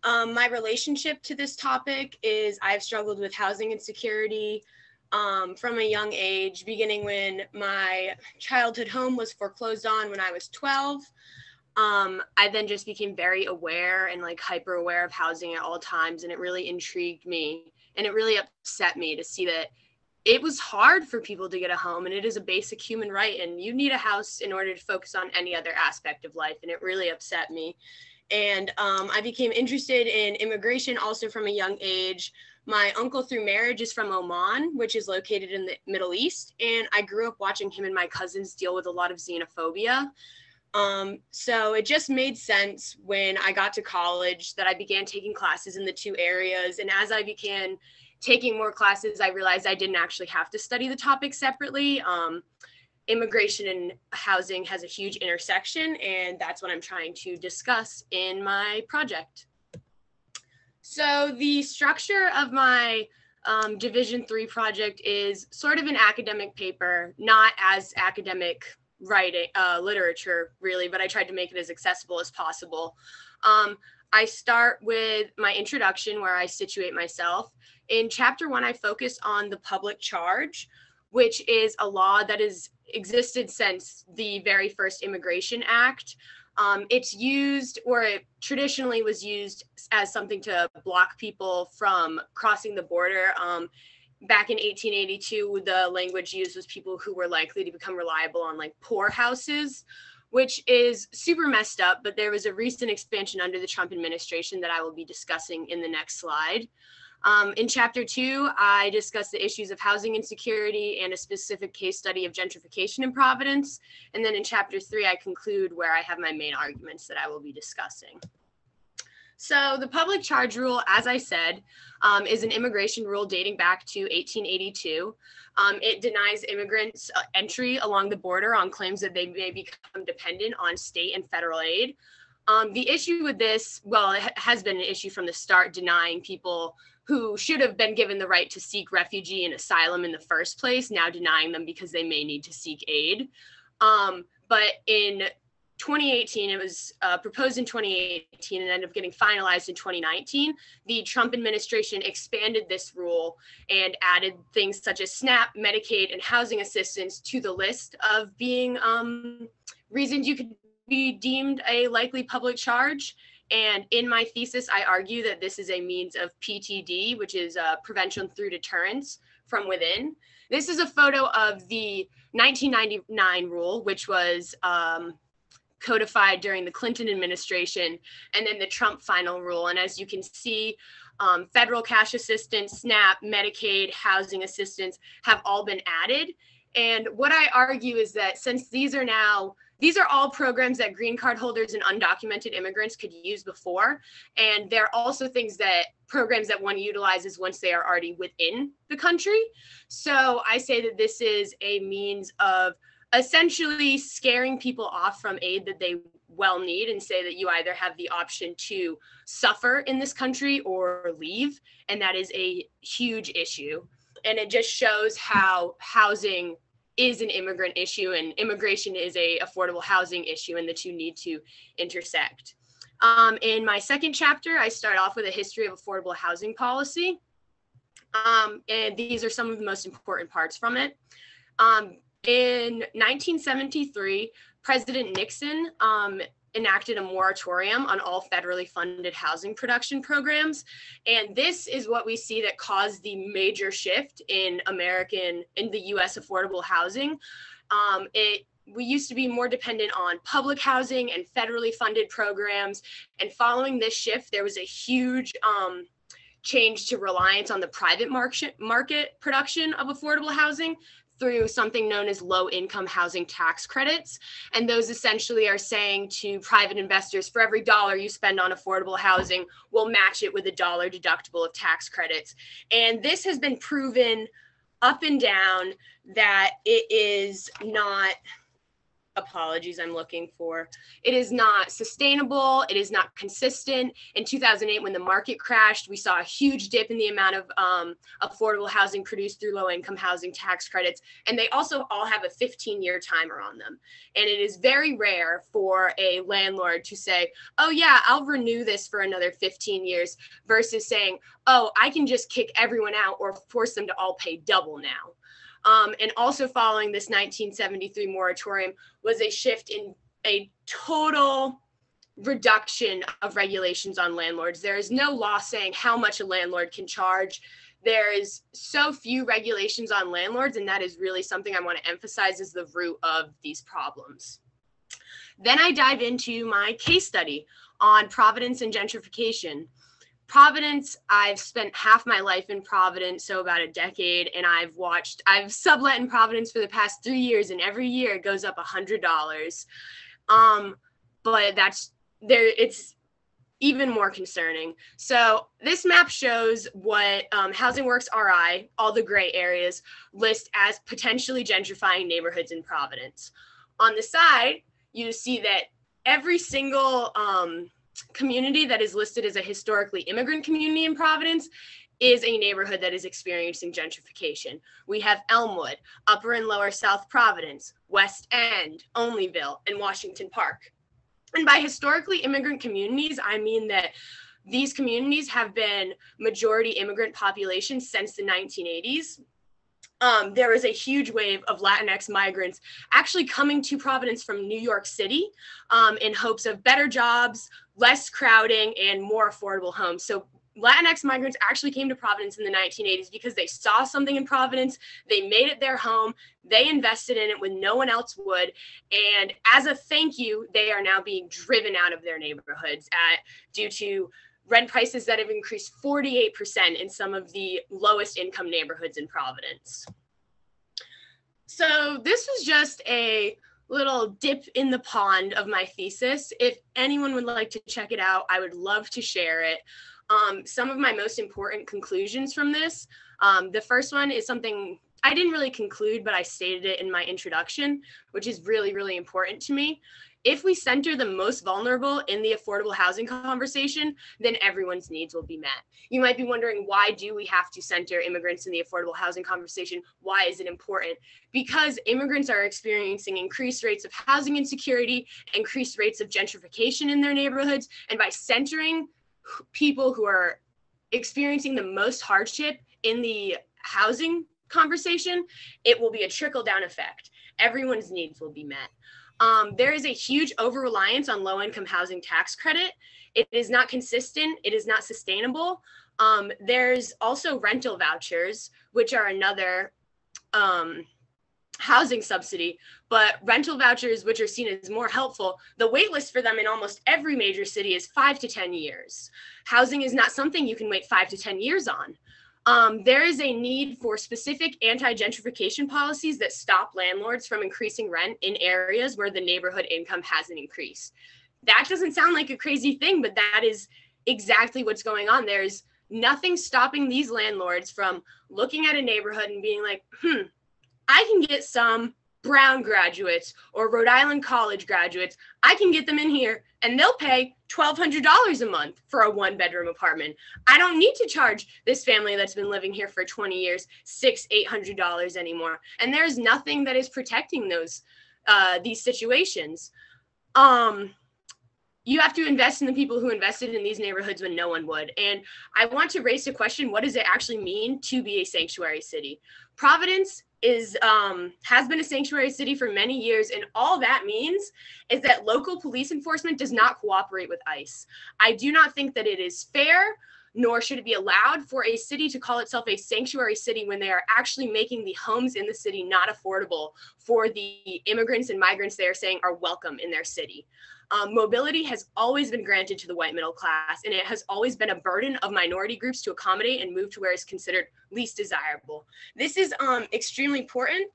My relationship to this topic is I've struggled with housing insecurity from a young age, beginning when my childhood home was foreclosed on when I was 12. I then just became very aware and like hyper aware of housing at all times, and it really intrigued me, and it really upset me to see that it was hard for people to get a home, and it is a basic human right, and you need a house in order to focus on any other aspect of life, and it really upset me. And I became interested in immigration also from a young age. My uncle through marriage is from Oman, which is located in the Middle East. And I grew up watching him and my cousins deal with a lot of xenophobia. So it just made sense when I got to college that I began taking classes in the two areas. And as I began taking more classes, I realized I didn't actually have to study the topic separately. Immigration and housing has a huge intersection, and that's what I'm trying to discuss in my project. So the structure of my Division III project is sort of an academic paper, not as academic writing, literature really, but I tried to make it as accessible as possible. I start with my introduction where I situate myself. In chapter 1, I focus on the public charge, which is a law that has existed since the very first Immigration Act. It's used, or it traditionally was used as something to block people from crossing the border. Back in 1882, the language used was people who were likely to become reliable on like poor houses, which is super messed up, but there was a recent expansion under the Trump administration that I will be discussing in the next slide. In chapter 2, I discuss the issues of housing insecurity and a specific case study of gentrification in Providence. And then in chapter 3, I conclude where I have my main arguments that I will be discussing. So the public charge rule, as I said, is an immigration rule dating back to 1882. It denies immigrants entry along the border on claims that they may become dependent on state and federal aid. The issue with this, well, it has been an issue from the start, denying people who should have been given the right to seek refugee and asylum in the first place, now denying them because they may need to seek aid. But in 2018, it was proposed in 2018 and ended up getting finalized in 2019. The Trump administration expanded this rule and added things such as SNAP, Medicaid, and housing assistance to the list of being reasons you could be deemed a likely public charge. And in my thesis, I argue that this is a means of PTD, which is prevention through deterrence from within. This is a photo of the 1999 rule, which was codified during the Clinton administration, and then the Trump final rule. And as you can see, federal cash assistance, SNAP, Medicaid, housing assistance have all been added. And what I argue is that since these are all programs that green card holders and undocumented immigrants could use before. And they're also programs that one utilizes once they are already within the country. So I say that this is a means of essentially scaring people off from aid that they well need, and say that you either have the option to suffer in this country or leave. And that is a huge issue. And it just shows how housing is an immigrant issue and immigration is a affordable housing issue, and the two need to intersect. In my second chapter, I start off with a history of affordable housing policy. And these are some of the most important parts from it. In 1973, President Nixon enacted a moratorium on all federally funded housing production programs. And this is what we see that caused the major shift in the US affordable housing. We used to be more dependent on public housing and federally funded programs. And following this shift, there was a huge change to reliance on the private market production of affordable housing through something known as low-income housing tax credits. And those essentially are saying to private investors, for every dollar you spend on affordable housing, we'll match it with $1 deductible of tax credits. And this has been proven up and down that it is not, it is not sustainable, it is not consistent. In 2008, when the market crashed, we saw a huge dip in the amount of affordable housing produced through low-income housing tax credits. And they also all have a 15-year timer on them. And it is very rare for a landlord to say, oh yeah, I'll renew this for another 15 years, versus saying, oh, I can just kick everyone out or force them to all pay double now. And also following this 1973 moratorium was a shift in a total reduction of regulations on landlords. There is no law saying how much a landlord can charge. There is so few regulations on landlords, and that is really something I want to emphasize as the root of these problems. Then I dive into my case study on Providence and gentrification. Providence, I've spent half my life in Providence, so about a decade, and I've sublet in Providence for the past 3 years, and every year it goes up $100. But it's even more concerning. So this map shows what Housing Works RI, all the gray areas, list as potentially gentrifying neighborhoods in Providence. On the side, you see that every single community that is listed as a historically immigrant community in Providence is a neighborhood that is experiencing gentrification. We have Elmwood, Upper and Lower South Providence, West End, Olneyville, and Washington Park. And by historically immigrant communities, I mean that these communities have been majority immigrant populations since the 1980s. There was a huge wave of Latinx migrants actually coming to Providence from New York City in hopes of better jobs, less crowding, and more affordable homes. So Latinx migrants actually came to Providence in the 1980s because they saw something in Providence, they made it their home, they invested in it when no one else would, and as a thank you, they are now being driven out of their neighborhoods due to rent prices that have increased 48% in some of the lowest income neighborhoods in Providence. So this was just a little dip in the pond of my thesis. If anyone would like to check it out, I would love to share it. Some of my most important conclusions from this, the first one is something I didn't really conclude, but I stated it in my introduction, which is really, really important to me. If we center the most vulnerable in the affordable housing conversation, then everyone's needs will be met. You might be wondering, why do we have to center immigrants in the affordable housing conversation? Why is it important? Because immigrants are experiencing increased rates of housing insecurity, increased rates of gentrification in their neighborhoods, and by centering people who are experiencing the most hardship in the housing conversation, it will be a trickle-down effect. Everyone's needs will be met. There is a huge over-reliance on low-income housing tax credit. It is not consistent. It is not sustainable. There's also rental vouchers, which are another housing subsidy, but rental vouchers, which are seen as more helpful, the wait list for them in almost every major city is 5 to 10 years. Housing is not something you can wait 5 to 10 years on. There is a need for specific anti-gentrification policies that stop landlords from increasing rent in areas where the neighborhood income hasn't increased. That doesn't sound like a crazy thing, but that is exactly what's going on. There's nothing stopping these landlords from looking at a neighborhood and being like, I can get some Brown graduates or Rhode Island College graduates. I can get them in here and they'll pay $1,200 a month for a 1-bedroom apartment. I don't need to charge this family that's been living here for 20 years $600-800 anymore. And there's nothing that is protecting these situations. you have to invest in the people who invested in these neighborhoods when no one would. And I want to raise the question, what does it actually mean to be a sanctuary city? Providence has been a sanctuary city for many years, and all that means is that local police enforcement does not cooperate with ICE. I do not think that it is fair, nor should it be allowed for a city to call itself a sanctuary city when they are actually making the homes in the city not affordable for the immigrants and migrants they are saying are welcome in their city. Mobility has always been granted to the white middle class, and it has always been a burden of minority groups to accommodate and move to where it's considered least desirable. This is extremely important,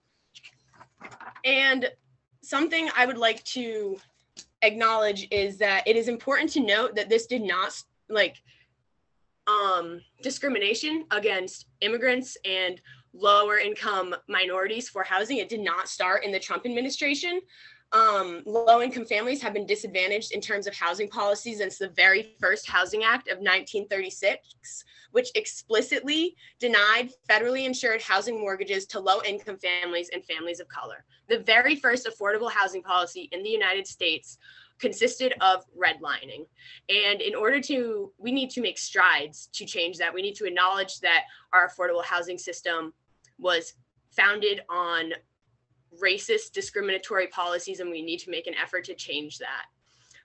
and something I would like to acknowledge is that it is important to note that this did not, discrimination against immigrants and lower income minorities for housing. It did not start in the Trump administration. Low-income families have been disadvantaged in terms of housing policies since the very first Housing Act of 1936, which explicitly denied federally insured housing mortgages to low-income families and families of color. The very first affordable housing policy in the United States consisted of redlining. And in order to, we need to make strides to change that. We need to acknowledge that our affordable housing system was founded on racist, discriminatory policies, and we need to make an effort to change that.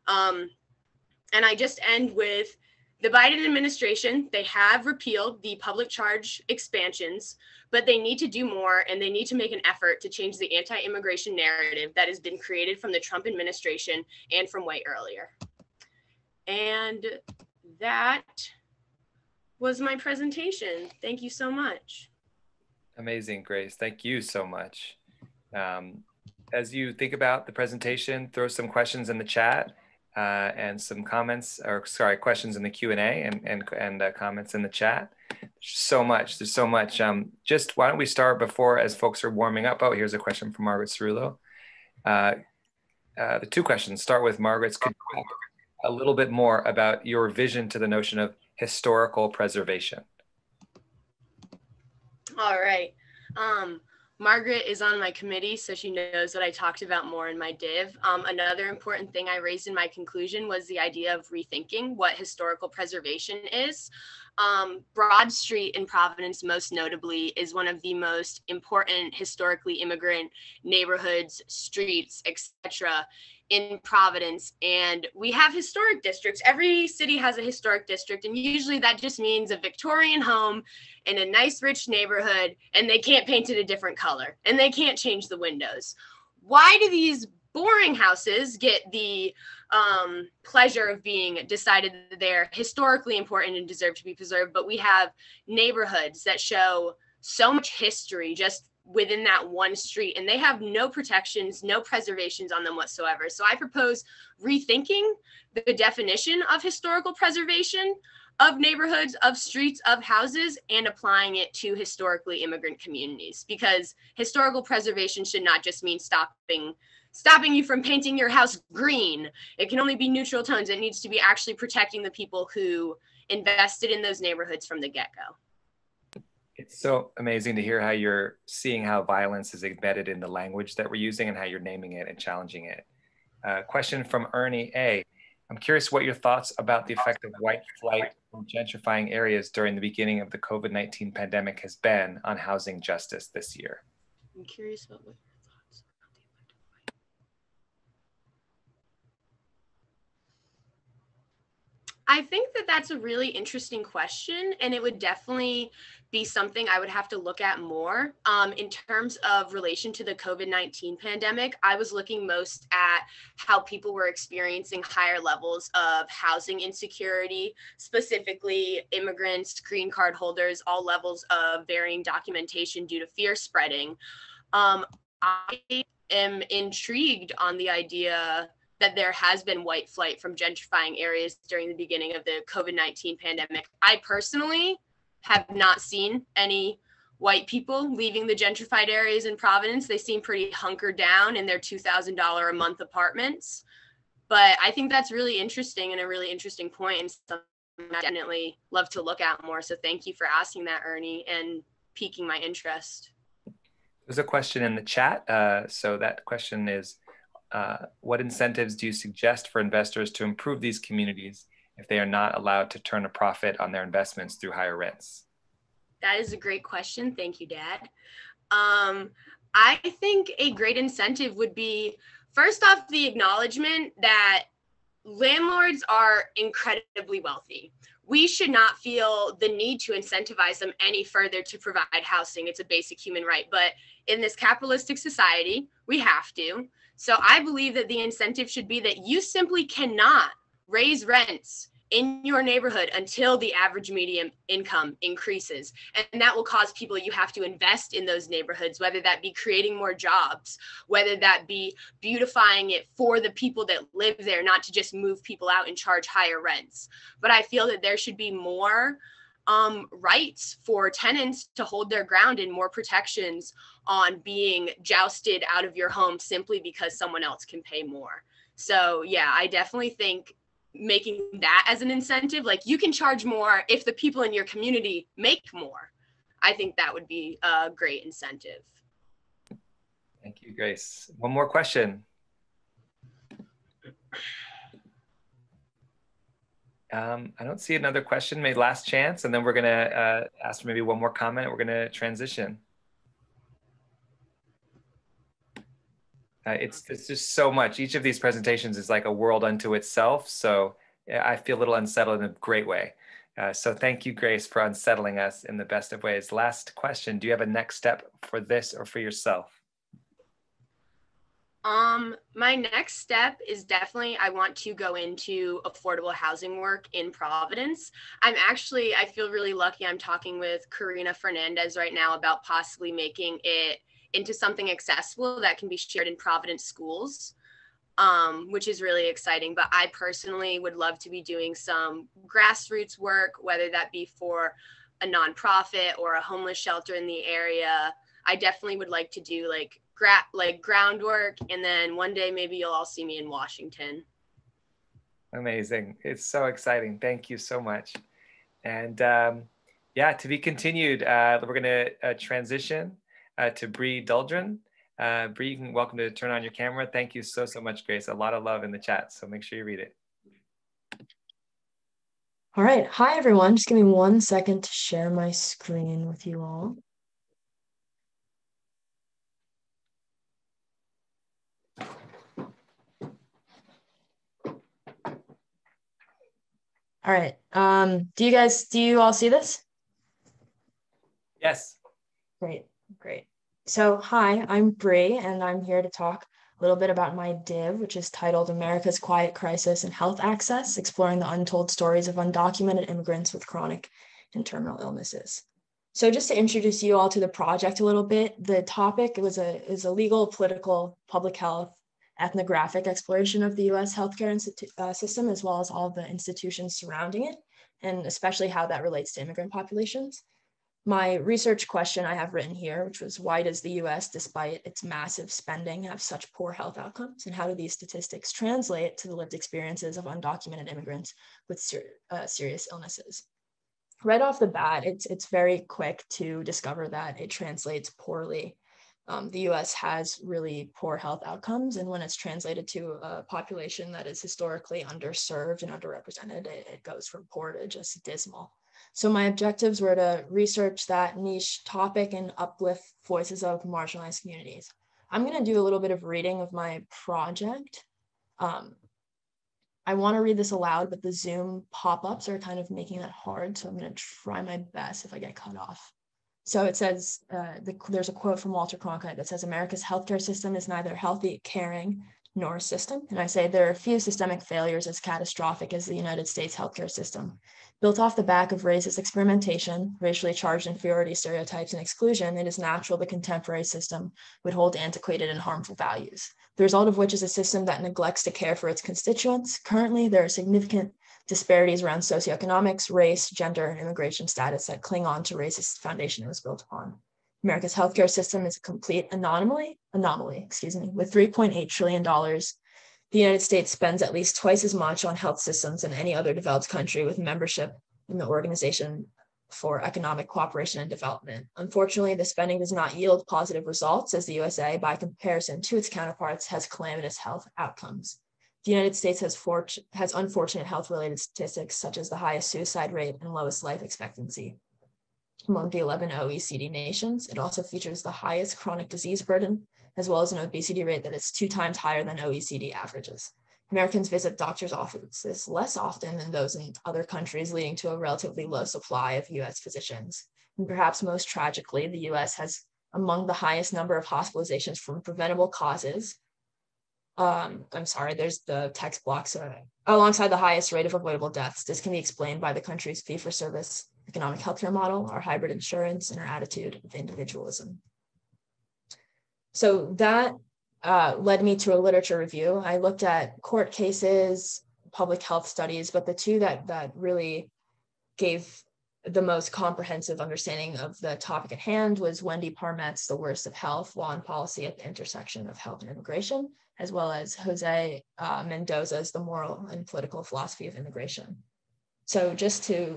And I just end with the Biden administration. They have repealed the public charge expansions, but they need to do more, and they need to make an effort to change the anti-immigration narrative that has been created from the Trump administration and from way earlier. And that was my presentation. Thank you so much. Amazing, Grace. Thank you so much. As you think about the presentation, throw some questions in the chat and some comments, or sorry, questions in the Q&A and comments in the chat. There's so much. Just why don't we start before, as folks are warming up. Oh, here's a question from Margaret Cerullo. The two questions start with Margaret's. Could you talk a little bit more about your vision to the notion of historical preservation? All right. Margaret is on my committee, so she knows what I talked about more in my div. Another important thing I raised in my conclusion was the idea of rethinking what historical preservation is. Broad Street in Providence, most notably, is one of the most important historically immigrant neighborhoods, streets, etc. in Providence. And we have historic districts. Every city has a historic district, and usually that just means a Victorian home in a nice, rich neighborhood, and they can't paint it a different color, and they can't change the windows. Why do these boring houses get the pleasure of being decided that they're historically important and deserve to be preserved, but we have neighborhoods that show so much history just within that one street, and they have no protections, no preservations on them whatsoever? So I propose rethinking the definition of historical preservation of neighborhoods, of streets, of houses, and applying it to historically immigrant communities, because historical preservation should not just mean stopping you from painting your house green. It can only be neutral tones. It needs to be actually protecting the people who invested in those neighborhoods from the get-go. It's so amazing to hear how you're seeing how violence is embedded in the language that we're using and how you're naming it and challenging it. Question from Ernie A. I'm curious what your thoughts about the effect of white flight from gentrifying areas during the beginning of the COVID-19 pandemic has been on housing justice this year. I'm curious about what your thoughts about the effect of white. I think that that's a really interesting question, and it would definitely be something I would have to look at more. In terms of relation to the COVID-19 pandemic, I was looking most at how people were experiencing higher levels of housing insecurity, specifically immigrants, green card holders, all levels of varying documentation due to fear spreading. I am intrigued on the idea that there has been white flight from gentrifying areas during the beginning of the COVID-19 pandemic. I personally have not seen any white people leaving the gentrified areas in Providence. They seem pretty hunkered down in their $2,000 a month apartments. But I think that's really interesting and a really interesting point, and something I definitely love to look at more. So thank you for asking that, Ernie, and piquing my interest. There's a question in the chat. So that question is, what incentives do you suggest for investors to improve these communities if they are not allowed to turn a profit on their investments through higher rents? That is a great question. Thank you, Dad. I think a great incentive would be, first off, the acknowledgement that landlords are incredibly wealthy. We should not feel the need to incentivize them any further to provide housing. It's a basic human right. But in this capitalistic society, we have to. So I believe that the incentive should be that you simply cannot raise rents in your neighborhood until the average median income increases. And that will cause people, you have to invest in those neighborhoods, whether that be creating more jobs, whether that be beautifying it for the people that live there, not to just move people out and charge higher rents. But I feel that there should be more rights for tenants to hold their ground and more protections on being jousted out of your home simply because someone else can pay more. So yeah, I definitely think making that as an incentive, like you can charge more if the people in your community make more. I think that would be a great incentive. Thank you, Grace. One more question. I don't see another question. Maybe last chance, and then we're gonna ask for maybe one more comment. We're gonna transition. It's just so much. Each of these presentations is like a world unto itself. So I feel a little unsettled in a great way. So thank you, Grace, for unsettling us in the best of ways. Last question, do you have a next step for this or for yourself? My next step is definitely, I want to go into affordable housing work in Providence. I feel really lucky. I'm talking with Karina Fernandez right now about possibly making it into something accessible that can be shared in Providence schools, which is really exciting. But I personally would love to be doing some grassroots work, whether that be for a nonprofit or a homeless shelter in the area. I definitely would like to do like groundwork, and then one day maybe you'll all see me in Washington. Amazing. It's so exciting. Thank you so much. And yeah, to be continued, we're going to transition to Brie Daldran. Brie, you can welcome to turn on your camera. Thank you so much, Grace. A lot of love in the chat, so make sure you read it. All right. Hi, everyone. Just give me 1 second to share my screen with you all. All right. Do you all see this? Yes. Great. So hi, I'm Brie, and I'm here to talk a little bit about my div, which is titled America's Quiet Crisis in Health Access, Exploring the Untold Stories of Undocumented Immigrants with Chronic and Terminal Illnesses. So just to introduce you all to the project a little bit, the topic is a legal, political, public health, ethnographic exploration of the U.S. healthcare system, as well as all the institutions surrounding it, and especially how that relates to immigrant populations. My research question I have written here, which was, why does the U.S., despite its massive spending, have such poor health outcomes? And how do these statistics translate to the lived experiences of undocumented immigrants with serious illnesses? Right off the bat, it's very quick to discover that it translates poorly. The U.S. has really poor health outcomes, and when it's translated to a population that is historically underserved and underrepresented, it goes from poor to just dismal. So my objectives were to research that niche topic and uplift voices of marginalized communities. I'm going to do a little bit of reading of my project. I want to read this aloud, but the Zoom pop-ups are kind of making that hard, so I'm going to try my best if I get cut off. So it says, there's a quote from Walter Cronkite that says, America's healthcare system is neither healthy, caring, nor a system. And I say there are few systemic failures as catastrophic as the United States healthcare system. Built off the back of racist experimentation, racially charged inferiority stereotypes, and exclusion, it is natural the contemporary system would hold antiquated and harmful values. The result of which is a system that neglects to care for its constituents. Currently, there are significant disparities around socioeconomics, race, gender, and immigration status that cling on to racist foundation it was built upon. America's healthcare system is a complete anomaly, with $3.8 trillion. The United States spends at least twice as much on health systems than any other developed country with membership in the Organization for economic cooperation and development. Unfortunately, the spending does not yield positive results, as the USA, by comparison to its counterparts, has calamitous health outcomes. The United States has unfortunate health-related statistics, such as the highest suicide rate and lowest life expectancy among the 11 OECD nations. It also features the highest chronic disease burden, as well as an obesity rate that is 2 times higher than OECD averages. Americans visit doctors' offices less often than those in other countries, leading to a relatively low supply of US physicians. And perhaps most tragically, the US has among the highest number of hospitalizations from preventable causes. There's the text blocks. Alongside the highest rate of avoidable deaths. This can be explained by the country's fee-for-service economic healthcare model, our hybrid insurance, and our attitude of individualism. So that led me to a literature review. I looked at court cases, public health studies, but the two that really gave the most comprehensive understanding of the topic at hand was Wendy Parmet's The Worst of Health, Law and Policy at the Intersection of Health and Immigration, as well as Jose Mendoza's The Moral and Political Philosophy of Immigration. So just to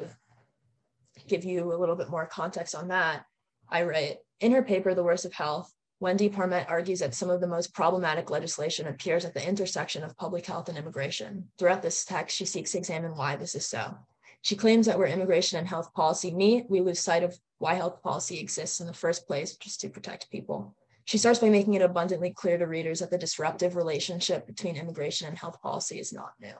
give you a little bit more context on that, I write, in her paper, The Worst of Health, Wendy Parmet argues that some of the most problematic legislation appears at the intersection of public health and immigration. Throughout this text, she seeks to examine why this is so. She claims that where immigration and health policy meet, we lose sight of why health policy exists in the first place, which is to protect people. She starts by making it abundantly clear to readers that the disruptive relationship between immigration and health policy is not new.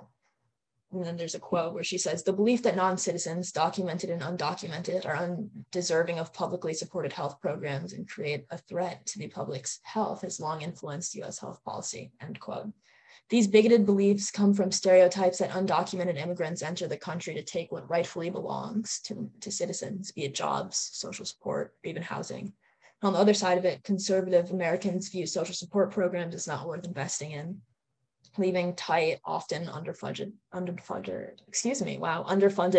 And then there's a quote where she says, the belief that non-citizens, documented and undocumented, are undeserving of publicly supported health programs and create a threat to the public's health has long influenced US health policy, end quote. These bigoted beliefs come from stereotypes that undocumented immigrants enter the country to take what rightfully belongs to citizens, be it jobs, social support, or even housing. On the other side of it, conservative Americans view social support programs as not worth investing in, leaving tight, often underfunded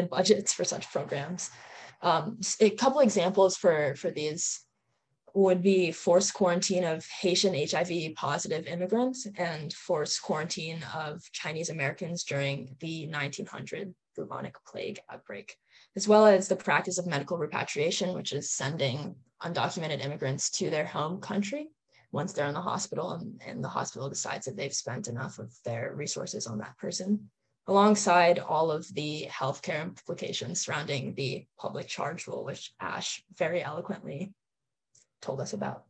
budgets for such programs. A couple examples for these would be forced quarantine of Haitian HIV positive immigrants and forced quarantine of Chinese Americans during the 1900 bubonic plague outbreak, as well as the practice of medical repatriation, which is sending undocumented immigrants to their home country once they're in the hospital and the hospital decides that they've spent enough of their resources on that person, alongside all of the healthcare implications surrounding the public charge rule, which Ash very eloquently told us about.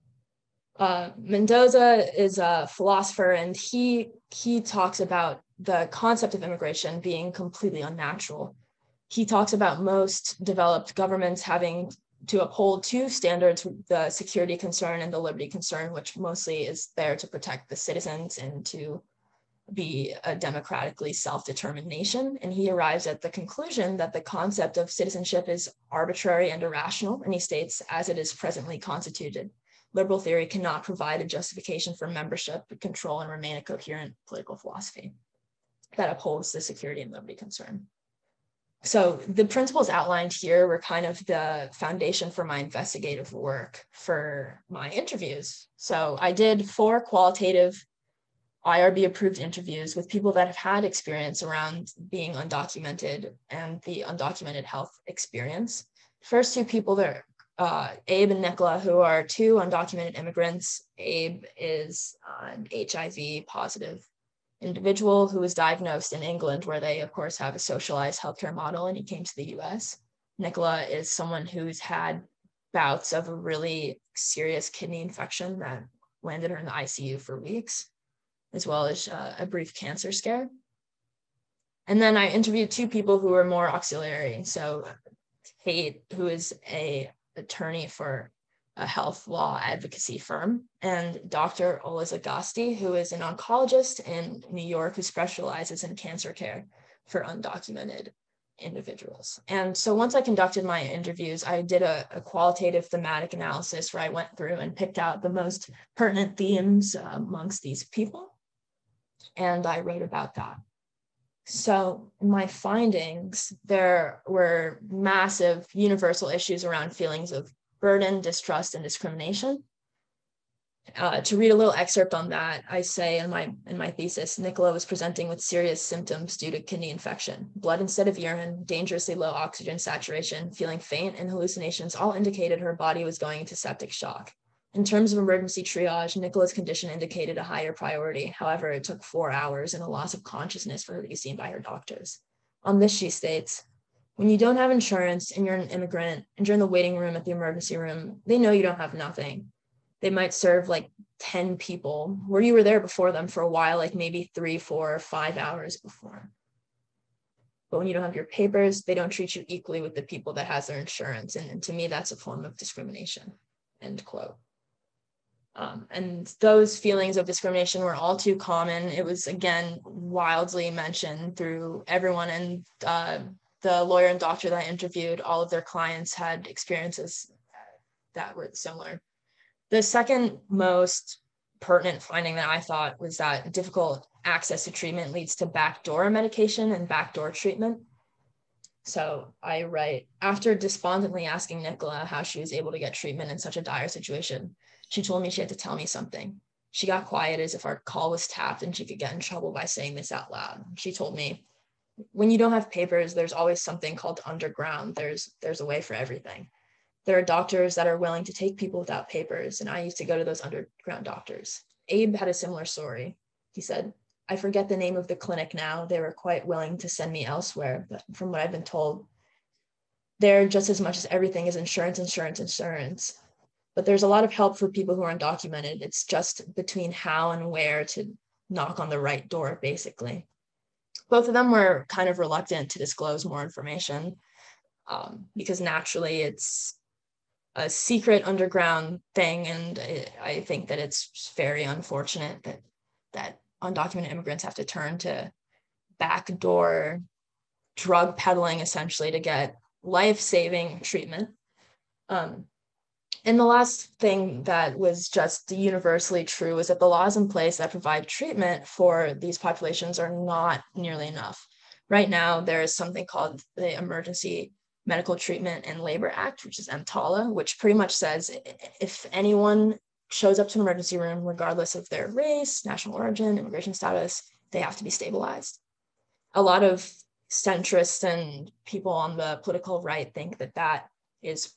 Mendoza is a philosopher, and he talks about the concept of immigration being completely unnatural. He talks about most developed governments having to uphold 2 standards, the security concern and the liberty concern, which mostly is there to protect the citizens and to be a democratically self-determined nation. And he arrives at the conclusion that the concept of citizenship is arbitrary and irrational. And he states, as it is presently constituted, liberal theory cannot provide a justification for membership, control, and remain a coherent political philosophy that upholds the security and liberty concern. So the principles outlined here were kind of the foundation for my investigative work for my interviews. So I did 4 qualitative IRB approved interviews with people that have had experience around being undocumented and the undocumented health experience. First 2 people there, Abe and Nicola, who are 2 undocumented immigrants. Abe is an HIV positive individual who was diagnosed in England, where they, of course, have a socialized healthcare model, and he came to the US. Nicola is someone who's had bouts of a really serious kidney infection that landed her in the ICU for weeks, as well as a brief cancer scare. And then I interviewed 2 people who were more auxiliary. So Kate, who is an attorney for a health law advocacy firm, and Dr. Ola Zagasti, who is an oncologist in New York who specializes in cancer care for undocumented individuals. And so once I conducted my interviews, I did a qualitative thematic analysis where I went through and picked out the most pertinent themes amongst these people, and I wrote about that. So in my findings, there were massive universal issues around feelings of burden, distrust, and discrimination. To read a little excerpt on that, I say in my thesis, Nicola was presenting with serious symptoms due to kidney infection, blood instead of urine, dangerously low oxygen saturation, feeling faint, and hallucinations all indicated her body was going into septic shock. In terms of emergency triage, Nicola's condition indicated a higher priority. However, it took 4 hours and a loss of consciousness for her to be seen by her doctors. On this, she states, when you don't have insurance and you're an immigrant and you're in the waiting room at the emergency room, they know you don't have nothing. They might serve like 10 people where you were there before them for a while, like maybe 3, 4, 5 hours before. But when you don't have your papers, they don't treat you equally with the people that has their insurance. And to me, that's a form of discrimination, end quote. And those feelings of discrimination were all too common. It was, again, wildly mentioned through everyone. And the lawyer and doctor that I interviewed, all of their clients had experiences that were similar. The second most pertinent finding that I thought was that difficult access to treatment leads to backdoor medication and backdoor treatment. So I write, after despondently asking Nicola how she was able to get treatment in such a dire situation, she told me she had to tell me something. She got quiet as if our call was tapped and she could get in trouble by saying this out loud. She told me, when you don't have papers, there's always something called underground. There's a way for everything. There are doctors that are willing to take people without papers, and I used to go to those underground doctors. Abe had a similar story. He said, I forget the name of the clinic now. They were quite willing to send me elsewhere, but from what I've been told, they're just as much as everything is insurance. But there's a lot of help for people who are undocumented. It's just between how and where to knock on the right door, basically. Both of them were kind of reluctant to disclose more information because naturally it's a secret underground thing. And I think that it's very unfortunate that undocumented immigrants have to turn to backdoor drug peddling essentially to get life-saving treatment. And the last thing that was just universally true is that the laws in place that provide treatment for these populations are not nearly enough. Right now, there is something called the Emergency Medical Treatment and Labor Act, which is EMTALA, which pretty much says if anyone shows up to an emergency room, regardless of their race, national origin, immigration status, they have to be stabilized. A lot of centrists and people on the political right think that that is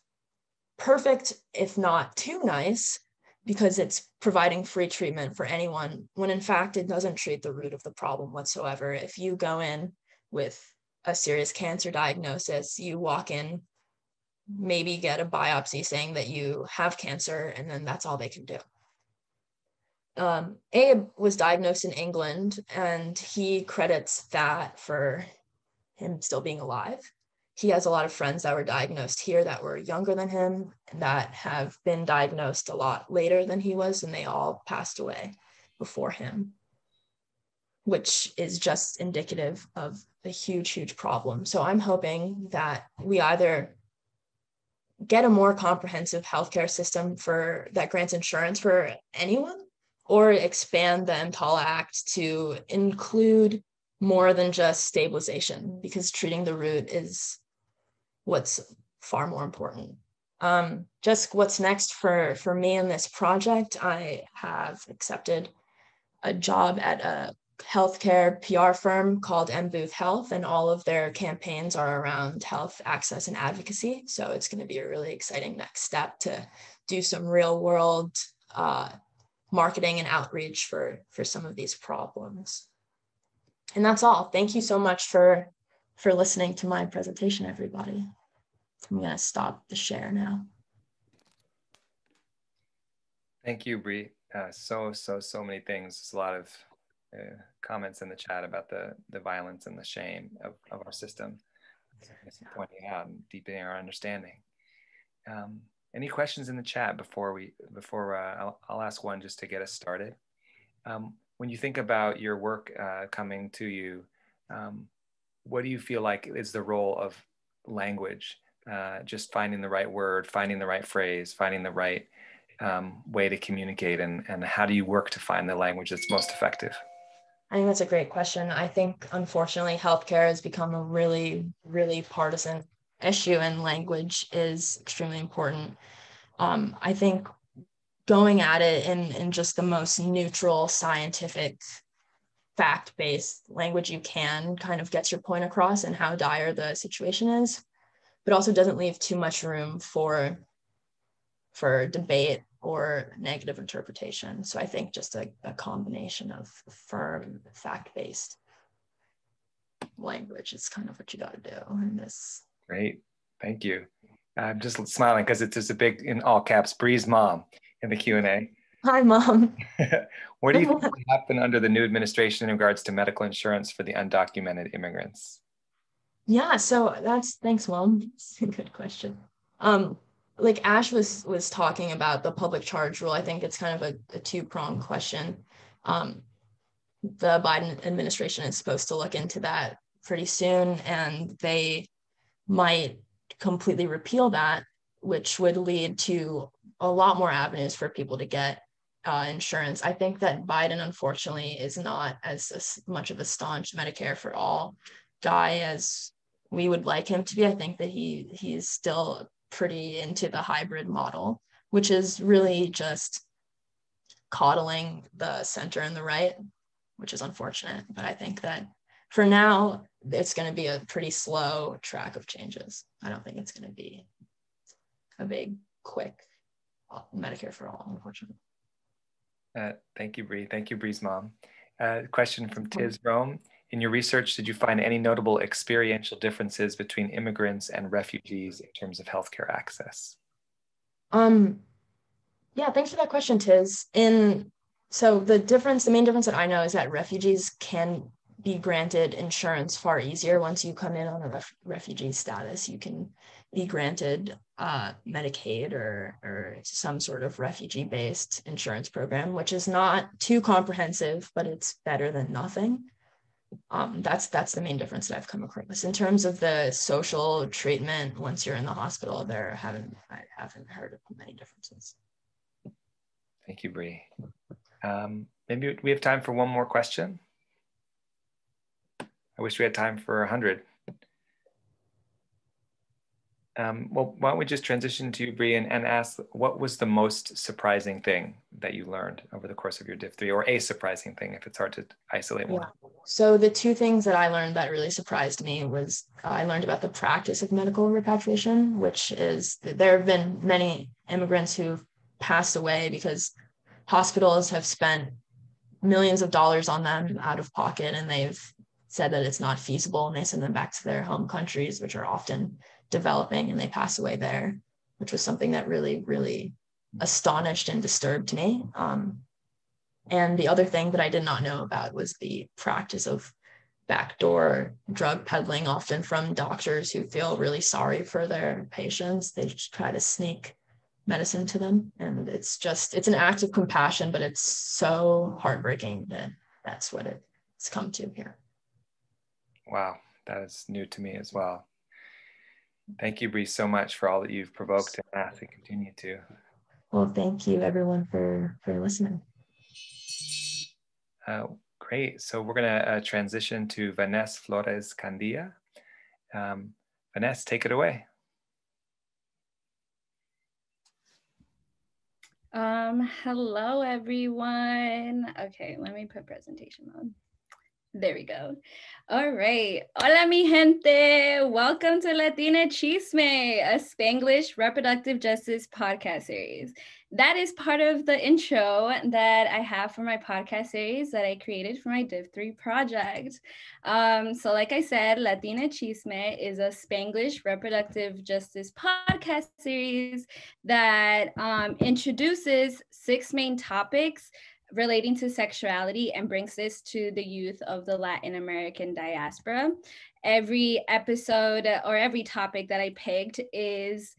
perfect, if not too nice, because it's providing free treatment for anyone, when in fact it doesn't treat the root of the problem whatsoever. If you go in with a serious cancer diagnosis, you walk in, maybe get a biopsy saying that you have cancer, and then that's all they can do. Abe was diagnosed in England, and he credits that for him still being alive. He has a lot of friends that were diagnosed here that were younger than him, that have been diagnosed a lot later than he was, and they all passed away before him, which is just indicative of a huge, huge problem. So I'm hoping that we either get a more comprehensive healthcare system that grants insurance for anyone, or expand the EMTALA Act to include more than just stabilization, because treating the root is what's far more important. Just what's next for me in this project, I have accepted a job at a healthcare PR firm called M Booth Health, and all of their campaigns are around health access and advocacy. So it's going to be a really exciting next step to do some real world marketing and outreach for some of these problems. And that's all. Thank you so much for listening to my presentation, everybody. I'm going to stop the share now. Thank you, Brie. So many things. There's a lot of comments in the chat about the violence and the shame of our system. Pointing out and deepening our understanding. Any questions in the chat before I'll ask one just to get us started. When you think about your work coming to you, what do you feel like is the role of language? Just finding the right word, finding the right phrase, finding the right way to communicate, and how do you work to find the language that's most effective? I think that's a great question. I think, unfortunately, healthcare has become a really, really partisan issue, and language is extremely important. I think going at it in just the most neutral, scientific, fact-based language you can kind of gets your point across and how dire the situation is, but also doesn't leave too much room for debate or negative interpretation. So I think just a combination of firm, fact-based language is kind of what you got to do in this. Great, thank you. I'm just smiling because it's just a big, in all caps, Brie's mom in the Q&A. Hi, Mom. What do you think will happen under the new administration in regards to medical insurance for the undocumented immigrants? Yeah, so thanks, Mom. It's a good question. Like Ash was talking about the public charge rule. I think it's kind of a two-pronged question. The Biden administration is supposed to look into that pretty soon, and they might completely repeal that, which would lead to a lot more avenues for people to get insurance. I think that Biden, unfortunately, is not as much of a staunch Medicare for all guy as we would like him to be. I think that he's still pretty into the hybrid model, which is really just coddling the center and the right, which is unfortunate. But I think that for now, it's going to be a pretty slow track of changes. I don't think it's going to be a big, quick Medicare for all, unfortunately. Thank you, Brie. Thank you, Brie's mom. Question from Tiz Rome. In your research, did you find any notable experiential differences between immigrants and refugees in terms of healthcare access? Yeah, thanks for that question, Tiz. So the main difference that I know is that refugees can be granted insurance far easier. Once you come in on a refugee status, you can be granted Medicaid or some sort of refugee-based insurance program, which is not too comprehensive, but it's better than nothing. That's the main difference that I've come across. In terms of the social treatment once you're in the hospital, I haven't heard of many differences. Thank you, Brie. Maybe we have time for one more question. I wish we had time for 100. Well, why don't we just transition to you, Brie, and ask what was the most surprising thing that you learned over the course of your Div 3, or a surprising thing if it's hard to isolate one? Yeah. So the two things that I learned that really surprised me was I learned about the practice of medical repatriation, which is there have been many immigrants who've passed away because hospitals have spent millions of dollars on them out of pocket, and they've said that it's not feasible, and they send them back to their home countries, which are often developing, and they pass away there, which was something that really, really astonished and disturbed me. And the other thing that I did not know about was the practice of backdoor drug peddling, often from doctors who feel really sorry for their patients. They just try to sneak medicine to them. And it's an act of compassion, but it's so heartbreaking that that's what it's come to here. Wow, that is new to me as well. Thank you, Brie, so much for all that you've provoked and asked and continue to. Well, thank you everyone for listening. Great. So we're going to transition to Vanessa Flores Candia. Vanessa, take it away. Hello, everyone. Okay, let me put presentation mode. There we go. All right. Hola, mi gente. Welcome to Latina Chisme, a Spanglish reproductive justice podcast series. That is part of the intro that I have for my podcast series that I created for my Div 3 project. So like I said, Latina Chisme is a Spanglish reproductive justice podcast series that introduces 6 main topics relating to sexuality and brings this to the youth of the Latin American diaspora. Every episode or every topic that I picked is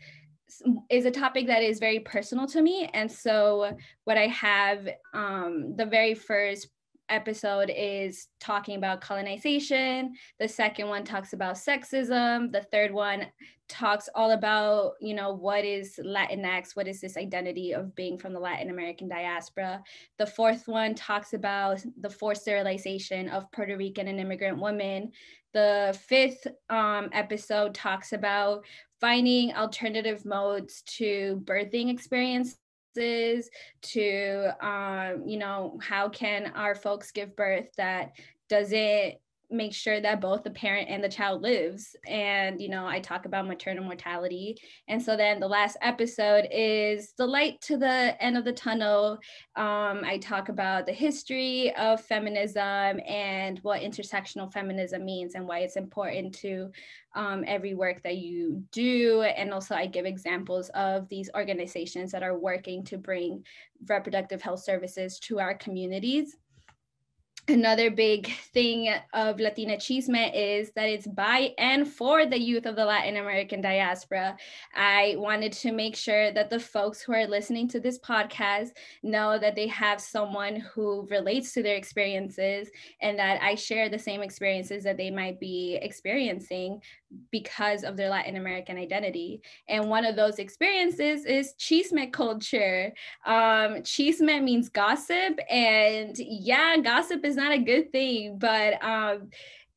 a topic that is very personal to me. And so what I have, the very first episode is talking about colonization. The second one talks about sexism. The third one talks all about, what is Latinx? What is this identity of being from the Latin American diaspora? The fourth one talks about the forced sterilization of Puerto Rican and immigrant women. The fifth episode talks about finding alternative modes to birthing experiences to, you know, how can our folks give birth that doesn't make sure that both the parent and the child lives. And, you know, I talk about maternal mortality. And so then the last episode is the light to the end of the tunnel. I talk about the history of feminism and what intersectional feminism means and why it's important to every work that you do. And also I give examples of these organizations that are working to bring reproductive health services to our communities. Another big thing of Latina Chisme is that it's by and for the youth of the Latin American diaspora. I wanted to make sure that the folks who are listening to this podcast know that they have someone who relates to their experiences and that I share the same experiences that they might be experiencing because of their Latin American identity. And one of those experiences is chisme culture. Chisme means gossip, and yeah, gossip is not a good thing, but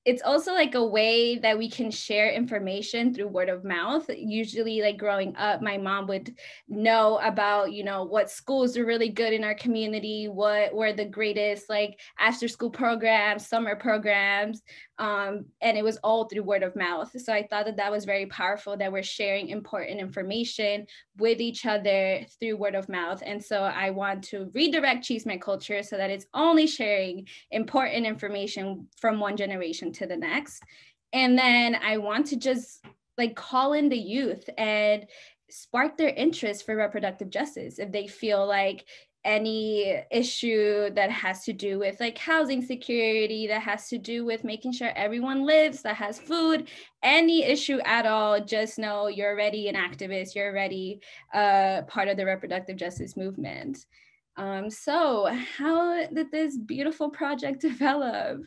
it's also like a way that we can share information through word of mouth. Usually, like growing up, my mom would know about, you know, what schools are really good in our community, what were the greatest like after school programs, summer programs, and it was all through word of mouth. So I thought that that was very powerful, that we're sharing important information with each other through word of mouth. And so I want to redirect chisme culture so that it's only sharing important information from one generation to the next. And then I want to just like call in the youth and spark their interest for reproductive justice. If they feel like any issue that has to do with like housing security, that has to do with making sure everyone lives, that has food, any issue at all, just know you're already an activist, you're already part of the reproductive justice movement. So how did this beautiful project develop?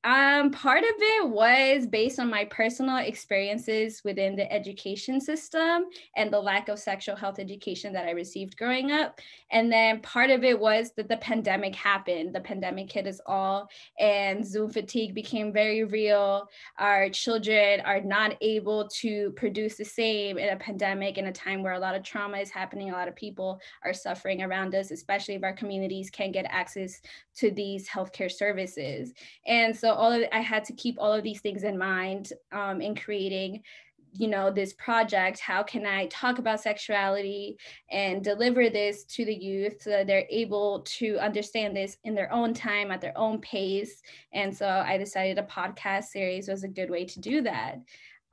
Part of it was based on my personal experiences within the education system and the lack of sexual health education that I received growing up. And then part of it was that the pandemic happened. The pandemic hit us all and Zoom fatigue became very real. Our children are not able to produce the same in a pandemic, in a time where a lot of trauma is happening. A lot of people are suffering around us, especially if our communities can't get access to these healthcare services. And so I had to keep all of these things in mind in creating, you know, this project. How can I talk about sexuality and deliver this to the youth so that they're able to understand this in their own time, at their own pace? And so I decided a podcast series was a good way to do that.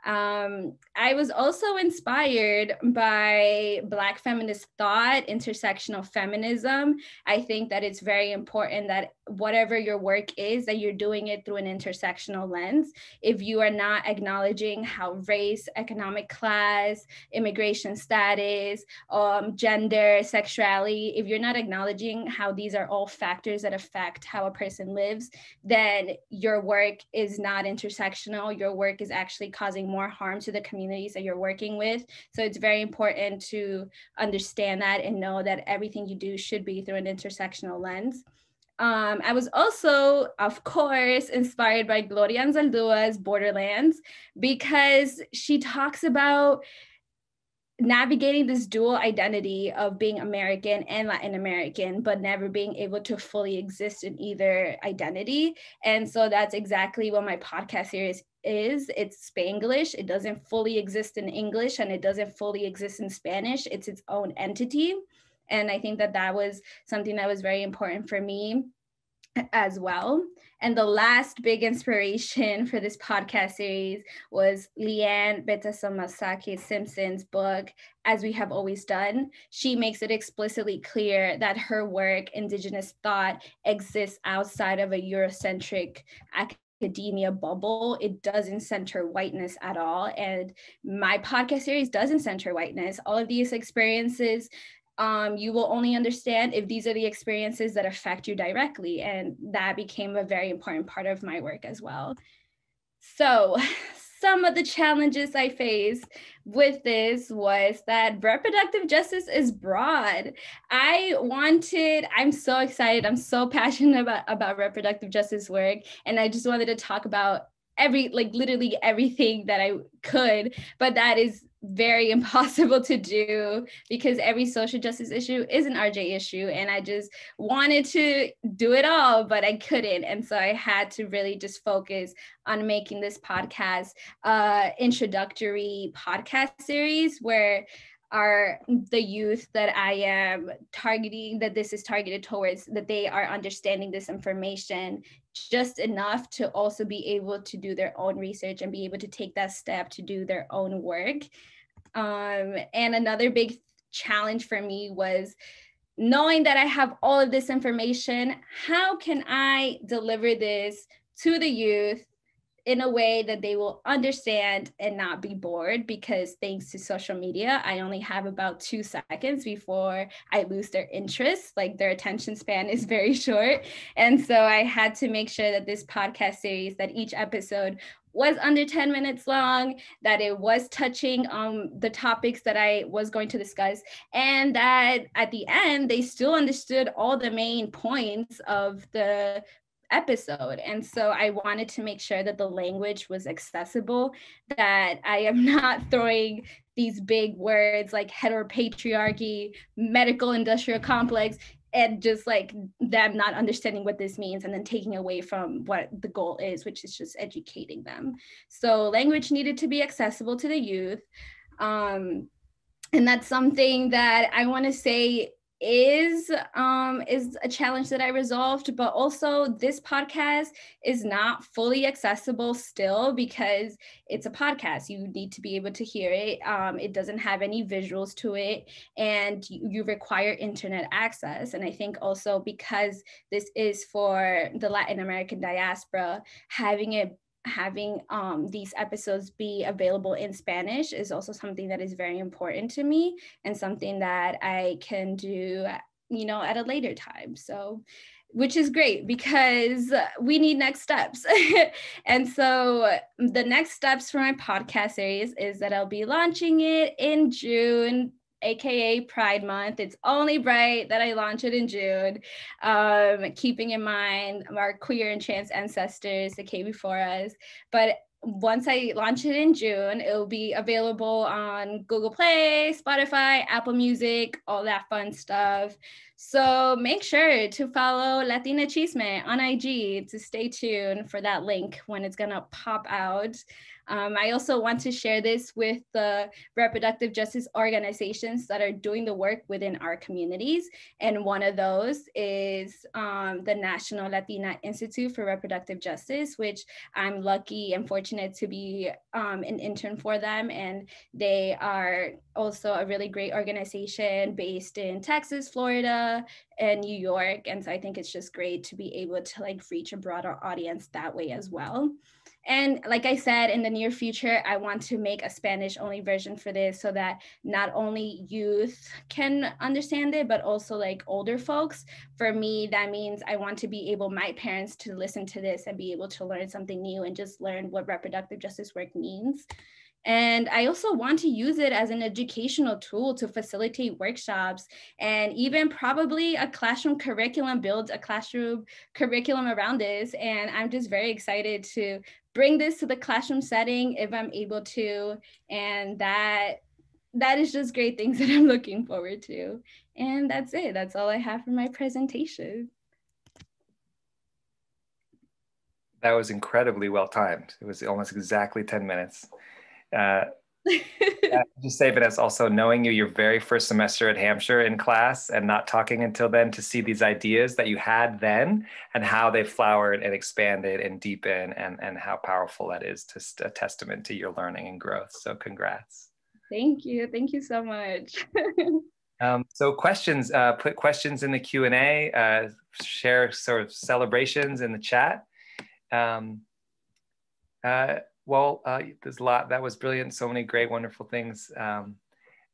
I was also inspired by Black feminist thought, intersectional feminism. I think that it's very important that whatever your work is, that you're doing it through an intersectional lens. If you are not acknowledging how race, economic class, immigration status, gender, sexuality, if you're not acknowledging how these are all factors that affect how a person lives, then your work is not intersectional. Your work is actually causing more harm to the communities that you're working with. So it's very important to understand that and know that everything you do should be through an intersectional lens. I was also, of course, inspired by Gloria Anzaldua's Borderlands, because she talks about navigating this dual identity of being American and Latin American, but never being able to fully exist in either identity. And so that's exactly what my podcast series is. It's Spanglish. It doesn't fully exist in English and it doesn't fully exist in Spanish. It's its own entity. And I think that that was something that was very important for me as well. And the last big inspiration for this podcast series was Leanne Betasomasake Simpson's book, As We Have Always Done. She makes it explicitly clear that her work, Indigenous thought, exists outside of a Eurocentric academia bubble. It doesn't center whiteness at all. And my podcast series doesn't center whiteness. All of these experiences you will only understand if these are the experiences that affect you directly. And that became a very important part of my work as well. So some of the challenges I faced with this was that reproductive justice is broad. I'm so excited. I'm so passionate about reproductive justice work. And I just wanted to talk about literally everything that I could, but that is very impossible to do because every social justice issue is an RJ issue. And I just wanted to do it all, but I couldn't. And so I had to really just focus on making this podcast introductory podcast series where the youth that I am targeting, that this is targeted towards, that they are understanding this information just enough to also be able to do their own research and be able to take that step to do their own work. And another big challenge for me was knowing that I have all of this information, how can I deliver this to the youth in a way that they will understand and not be bored? Because thanks to social media, I only have about 2 seconds before I lose their interest. Like, their attention span is very short. And so I had to make sure that this podcast series, that each episode was under 10 minutes long, that it was touching on the topics that I was going to discuss, and that at the end, they still understood all the main points of the episode. And so I wanted to make sure that the language was accessible, that I am not throwing these big words like heteropatriarchy, medical industrial complex, and just like them not understanding what this means and then taking away from what the goal is, which is just educating them. So language needed to be accessible to the youth. And that's something that I want to say is a challenge that I resolved, but also this podcast is not fully accessible still because it's a podcast. You need to be able to hear it. It doesn't have any visuals to it, and you require internet access. And I think also because this is for the Latin American diaspora, having these episodes be available in Spanish is also something that is very important to me and something that I can do, at a later time. So, which is great because we need next steps. And so the next steps for my podcast series is that I'll be launching it in June, AKA Pride Month. It's only right that I launch it in June, keeping in mind our queer and trans ancestors that came before us. But once I launch it in June, it'll be available on Google Play, Spotify, Apple Music, all that fun stuff. So make sure to follow Latina Chisme on IG to stay tuned for that link when it's gonna pop out. I also want to share this with the reproductive justice organizations that are doing the work within our communities. And one of those is the National Latina Institute for Reproductive Justice, which I'm lucky and fortunate to be an intern for them. And they are also a really great organization based in Texas, Florida, and New York. And so I think it's just great to be able to reach a broader audience that way as well. And like I said, in the near future, I want to make a Spanish only version for this so that not only youth can understand it, but also older folks. For me, that means I want to be able, my parents, to listen to this and be able to learn something new and just learn what reproductive justice work means. And I also want to use it as an educational tool to facilitate workshops and even probably a classroom curriculum, build a classroom curriculum around this. And I'm just very excited to bring this to the classroom setting if I'm able to. And that is just great things that I'm looking forward to. And that's it. That's all I have for my presentation. That was incredibly well timed. It was almost exactly 10 minutes. Just say, Vanessa, also knowing you your very first semester at Hampshire in class and not talking until then, to see these ideas that you had then and how they flowered and expanded and deepened, and how powerful that is, just a testament to your learning and growth. So congrats. Thank you. Thank you so much. So questions, put questions in the Q&A, share sort of celebrations in the chat. There's a lot. That was brilliant. So many great, wonderful things.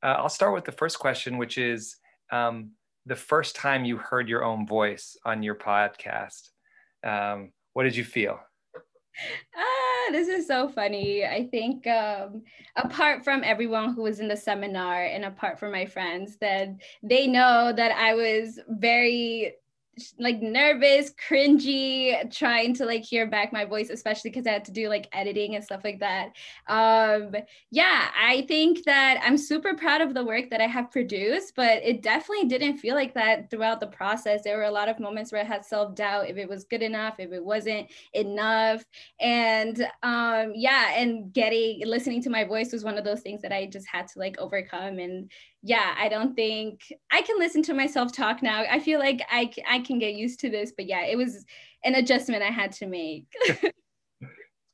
I'll start with the first question, which is the first time you heard your own voice on your podcast. What did you feel? This is so funny. I think apart from everyone who was in the seminar and apart from my friends, that they know that I was very like nervous, cringy, trying to like hear back my voice, especially because I had to do like editing and stuff like that. Yeah, I think that I'm super proud of the work that I have produced, but it definitely didn't feel like that throughout the process. There were a lot of moments where I had self-doubt if it was good enough, if it wasn't enough. And yeah, and listening to my voice was one of those things that I just had to like overcome. And yeah, I don't think I can listen to myself talk now. I feel like I can get used to this, but yeah, it was an adjustment I had to make.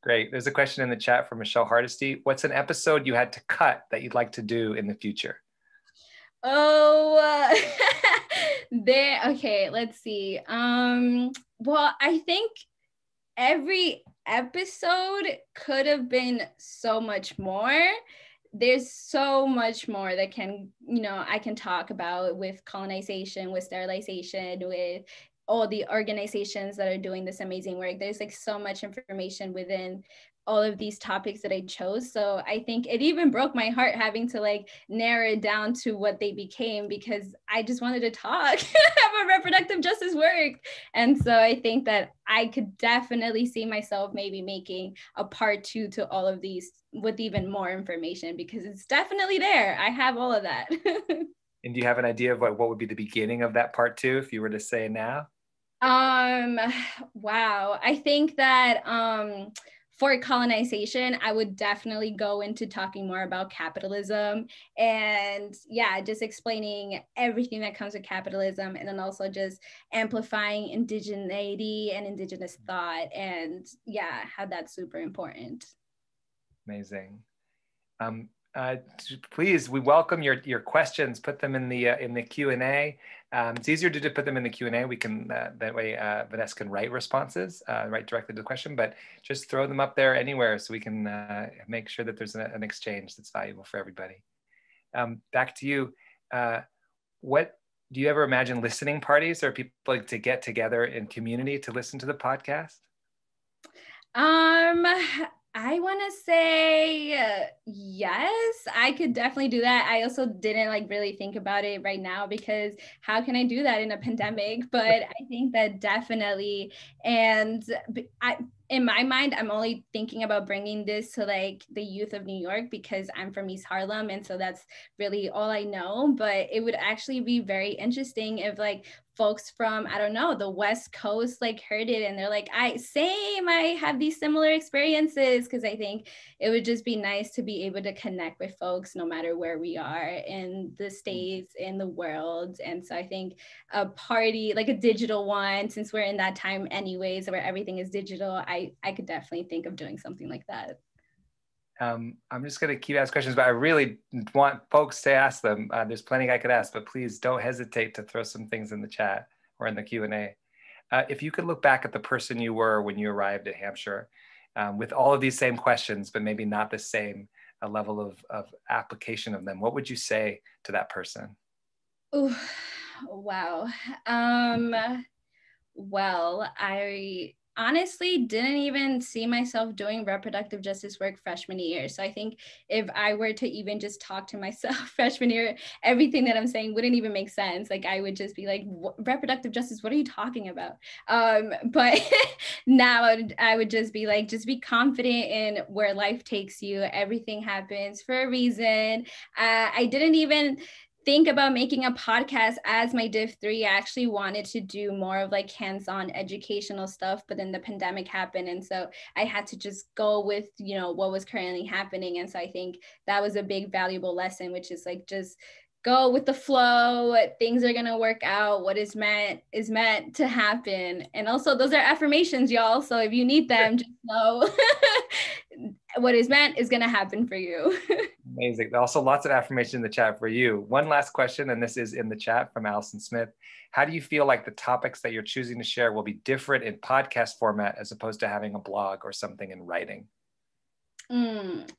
Great. There's a question in the chat from Michelle Hardesty. What's an episode you had to cut that you'd like to do in the future? Oh, okay, let's see. Well, I think every episode could have been so much more. There's so much more that I can talk about with colonization, with sterilization, with all the organizations that are doing this amazing work. There's like so much information within all of these topics that I chose. So I think it even broke my heart having to like narrow it down to what they became, because I just wanted to talk about reproductive justice work. And so I think that I could definitely see myself maybe making a part 2 to all of these with even more information, because it's definitely there. I have all of that. And do you have an idea of what would be the beginning of that part 2 if you were to say now? Wow. I think that for colonization, I would definitely go into talking more about capitalism and yeah, just explaining everything that comes with capitalism, and then also just amplifying indigeneity and indigenous thought, and yeah, how that's super important. Amazing. Please, we welcome your questions. Put them in the Q&A. It's easier to put them in the Q&A. We can that way Vanessa can write responses, write directly to the question, but just throw them up there anywhere so we can make sure that there's an exchange that's valuable for everybody. Back to you. What do you ever imagine listening parties or people like to get together in community to listen to the podcast? I want to say yes, I could definitely do that. I also didn't like really think about it right now, because how can I do that in a pandemic? But I think that definitely, and in my mind, I'm only thinking about bringing this to like the youth of New York because I'm from East Harlem. And so that's really all I know. But it would actually be very interesting if like folks from, I don't know, the West Coast like heard it and they're like, I have these similar experiences, because I think it would just be nice to be able to connect with folks no matter where we are in the States, in the world. And so I think a party, like a digital one, since we're in that time anyways, where everything is digital, I could definitely think of doing something like that. I'm just going to keep asking questions, but I really want folks to ask them. There's plenty I could ask, but please don't hesitate to throw some things in the chat or in the Q&A. If you could look back at the person you were when you arrived at Hampshire with all of these same questions, but maybe not the same level of application of them, what would you say to that person? Ooh, wow. Well, I honestly didn't even see myself doing reproductive justice work freshman year. So I think if I were to even just talk to myself freshman year, everything that I'm saying wouldn't even make sense. Like I would just be like, reproductive justice, what are you talking about? But now I would just be like, just be confident in where life takes you. Everything happens for a reason. I didn't even think about making a podcast as my Div 3. I actually wanted to do more of like hands-on educational stuff, but then the pandemic happened. And so I had to just go with, what was currently happening. And so I think that was a big valuable lesson, which is like, just go with the flow. Things are going to work out. What is meant to happen. And also those are affirmations, y'all. So if you need them, just know what is meant is going to happen for you. Amazing. Also lots of affirmation in the chat for you. One last question, and this is in the chat from Allison Smith. How do you feel like the topics that you're choosing to share will be different in podcast format as opposed to having a blog or something in writing?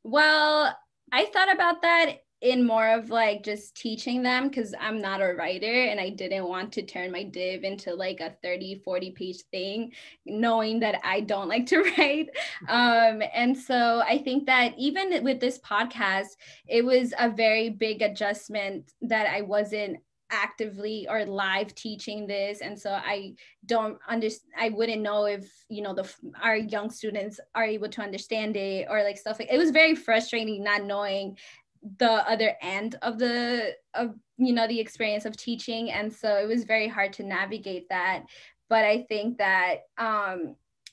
Well, I thought about that in more of like just teaching them, because I'm not a writer and I didn't want to turn my div into like a 30-40 page thing, knowing that I don't like to write. And so I think that even with this podcast, it was a very big adjustment that I wasn't actively or live teaching this, and so I wouldn't know if, you know, our young students are able to understand it, or like stuff like, it was very frustrating not knowing the other end of you know, the experience of teaching, and so it was very hard to navigate that. But I think that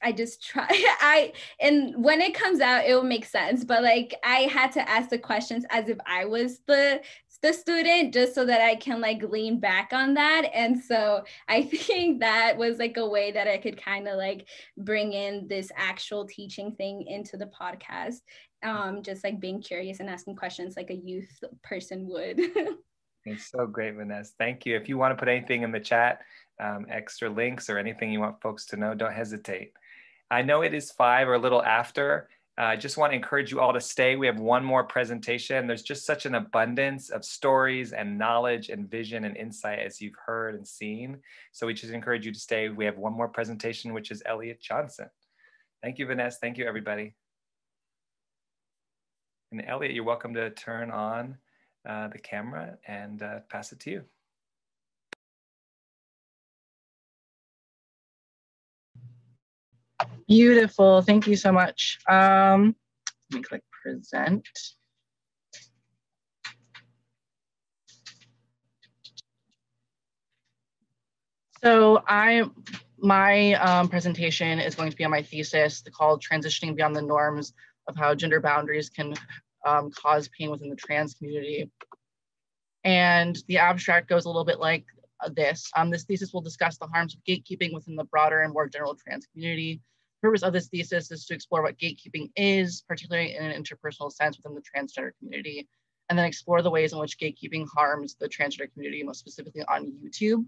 I just try, and when it comes out, it will make sense. But like, I had to ask the questions as if I was the student, just so that I can like lean back on that. And so I think that was like a way that I could kind of like bring in this actual teaching thing into the podcast. Just like being curious and asking questions like a youth person would. It's so great, Vanessa. Thank you. If you want to put anything in the chat, extra links or anything you want folks to know, don't hesitate. I know it is 5 or a little after. I just want to encourage you all to stay. We have one more presentation. There's just such an abundance of stories and knowledge and vision and insight, as you've heard and seen. So we just encourage you to stay. We have one more presentation, which is Elliot Johnson. Thank you, Vanessa. Thank you, everybody. And Elliot, you're welcome to turn on the camera and pass it to you. Beautiful, thank you so much. Let me click present. So my presentation is going to be on my thesis called Transitioning Beyond the Norms of How Gender Boundaries Can Cause Pain Within the Trans Community. And the abstract goes a little bit like this. This thesis will discuss the harms of gatekeeping within the broader and more general trans community. The purpose of this thesis is to explore what gatekeeping is, particularly in an interpersonal sense within the transgender community, and then explore the ways in which gatekeeping harms the transgender community, most specifically on YouTube.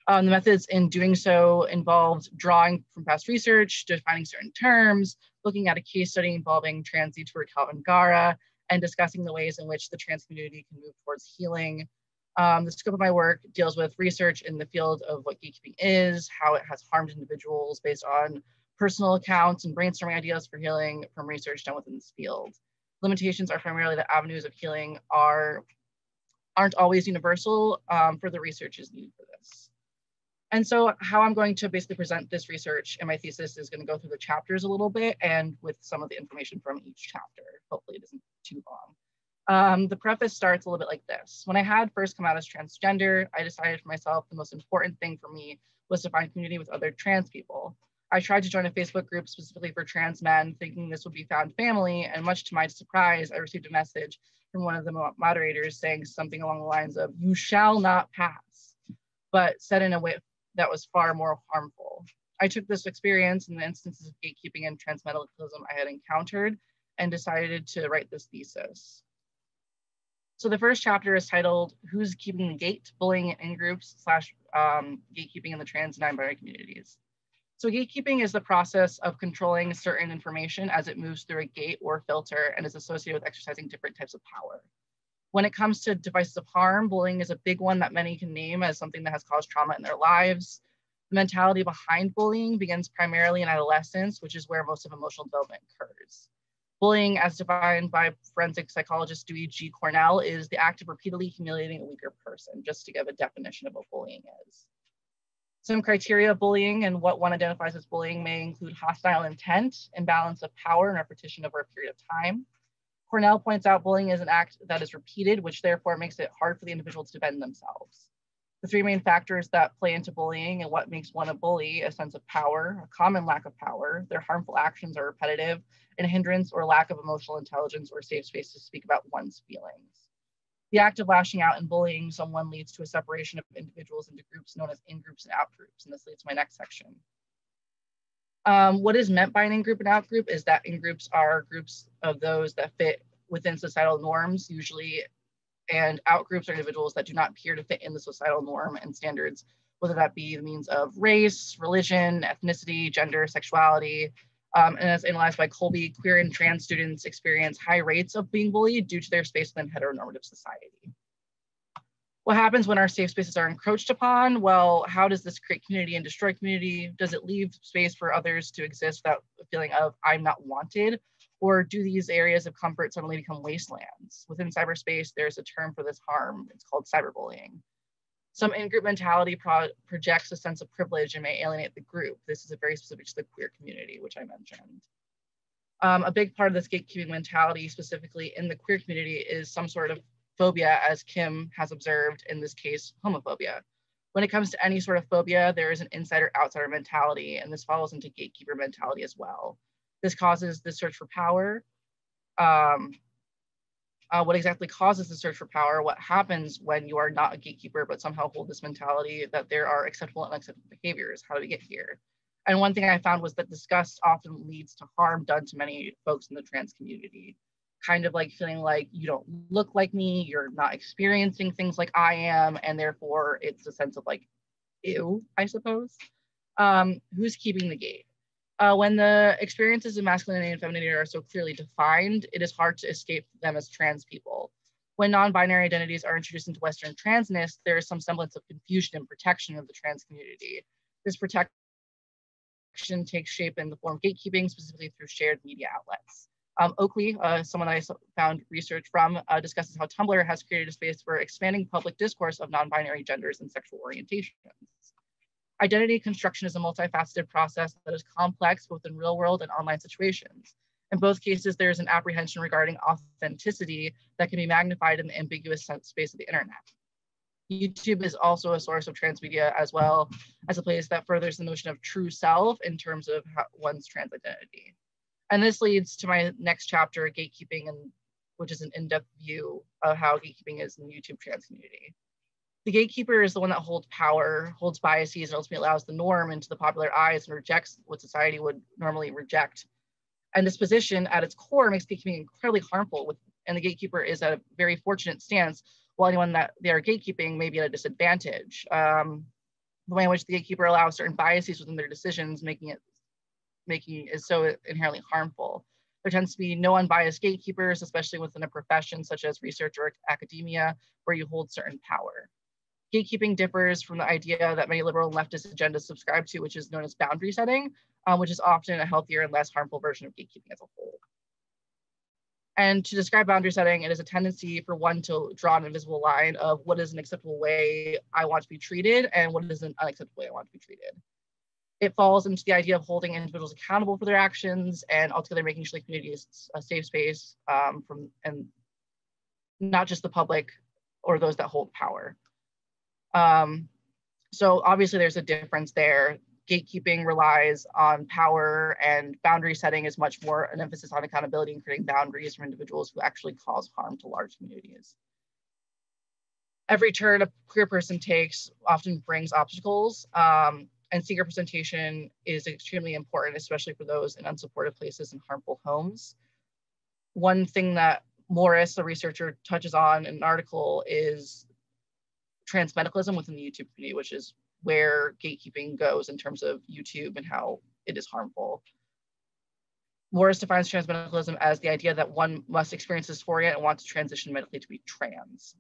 The methods in doing so involved drawing from past research, defining certain terms, looking at a case study involving trans YouTuber Calvin Gara, and discussing the ways in which the trans community can move towards healing. The scope of my work deals with research in the field of what gatekeeping is, how it has harmed individuals based on personal accounts, and brainstorming ideas for healing from research done within this field. Limitations are primarily that avenues of healing aren't always universal. Further research is needed for this. And so how I'm going to basically present this research in my thesis is going to go through the chapters a little bit and with some of the information from each chapter. Hopefully it isn't too long. The preface starts a little bit like this. When I had first come out as transgender, I decided for myself the most important thing for me was to find community with other trans people. I tried to join a Facebook group specifically for trans men, thinking this would be found family, and much to my surprise, I received a message from one of the moderators saying something along the lines of, "You shall not pass," but said in a way that was far more harmful. I took this experience and the instances of gatekeeping and transmedicalism I had encountered and decided to write this thesis. So the first chapter is titled, Who's Keeping the Gate? Bullying in Groups / Gatekeeping in the Trans and Non-Binary Communities. So gatekeeping is the process of controlling certain information as it moves through a gate or filter and is associated with exercising different types of power. When it comes to devices of harm, bullying is a big one that many can name as something that has caused trauma in their lives. The mentality behind bullying begins primarily in adolescence, which is where most of emotional development occurs. Bullying, as defined by forensic psychologist Dewey G. Cornell, is the act of repeatedly humiliating a weaker person, just to give a definition of what bullying is. Some criteria of bullying and what one identifies as bullying may include hostile intent, imbalance of power, and repetition over a period of time. Cornell points out bullying is an act that is repeated, which therefore makes it hard for the individual to defend themselves. The 3 main factors that play into bullying and what makes one a bully: a sense of power, a common lack of power, their harmful actions are repetitive, and a hindrance or lack of emotional intelligence or safe space to speak about one's feelings. The act of lashing out and bullying someone leads to a separation of individuals into groups known as in-groups and out-groups, and this leads to my next section. What is meant by an in-group and out-group is that in-groups are groups of those that fit within societal norms usually, and out-groups are individuals that do not appear to fit in the societal norm and standards, whether that be the means of race, religion, ethnicity, gender, sexuality. And as analyzed by Colby, queer and trans students experience high rates of being bullied due to their space within heteronormative society. What happens when our safe spaces are encroached upon? Well, how does this create community and destroy community? Does it leave space for others to exist without a feeling of I'm not wanted? Or do these areas of comfort suddenly become wastelands? Within cyberspace, there's a term for this harm. It's called cyberbullying. Some in-group mentality projects a sense of privilege and may alienate the group. This is very specific to the queer community, which I mentioned. A big part of this gatekeeping mentality, specifically in the queer community, is some sort of phobia, as Kim has observed, in this case, homophobia. When it comes to any sort of phobia, there is an insider-outsider mentality, and this follows into gatekeeper mentality as well. This causes the search for power. What exactly causes the search for power? What happens when you are not a gatekeeper, but somehow hold this mentality that there are acceptable and unacceptable behaviors? How do we get here? And one thing I found was that disgust often leads to harm done to many folks in the trans community. Kind of like feeling like you don't look like me, you're not experiencing things like I am, and therefore it's a sense of like, ew, I suppose. Who's keeping the gate? When the experiences of masculinity and femininity are so clearly defined, it is hard to escape them as trans people. When non-binary identities are introduced into Western transness, there is some semblance of confusion and protection of the trans community. This protection takes shape in the form of gatekeeping, specifically through shared media outlets. Oakley, someone I found research from, discusses how Tumblr has created a space for expanding public discourse of non-binary genders and sexual orientations. Identity construction is a multifaceted process that is complex both in real world and online situations. In both cases, there is an apprehension regarding authenticity that can be magnified in the ambiguous space of the internet. YouTube is also a source of transmedia, as well as a place that furthers the notion of true self in terms of one's trans identity. And this leads to my next chapter, gatekeeping, which is an in-depth view of how gatekeeping is in the YouTube trans community. The gatekeeper is the one that holds power, holds biases, and ultimately allows the norm into the popular eyes and rejects what society would normally reject. And this position at its core makes gatekeeping incredibly harmful, and the gatekeeper is at a very fortunate stance, while anyone that they are gatekeeping may be at a disadvantage. The way in which the gatekeeper allows certain biases within their decisions, making it so inherently harmful. There tends to be no unbiased gatekeepers, especially within a profession such as research or academia, where you hold certain power. Gatekeeping differs from the idea that many liberal and leftist agendas subscribe to, which is known as boundary setting, which is often a healthier and less harmful version of gatekeeping as a whole. And to describe boundary setting, it is a tendency for one to draw an invisible line of what is an acceptable way I want to be treated and what is an unacceptable way I want to be treated. It falls into the idea of holding individuals accountable for their actions and altogether making sure the community is a safe space and not just the public or those that hold power. So obviously there's a difference there. Gatekeeping relies on power, and boundary setting is much more an emphasis on accountability and creating boundaries from individuals who actually cause harm to large communities. Every turn a queer person takes often brings obstacles, and seeker representation is extremely important, especially for those in unsupported places and harmful homes. One thing that Morris, a researcher, touches on in an article is transmedicalism within the YouTube community, which is where gatekeeping goes in terms of YouTube and how it is harmful. Morris defines transmedicalism as the idea that one must experience dysphoria and want to transition medically to be trans.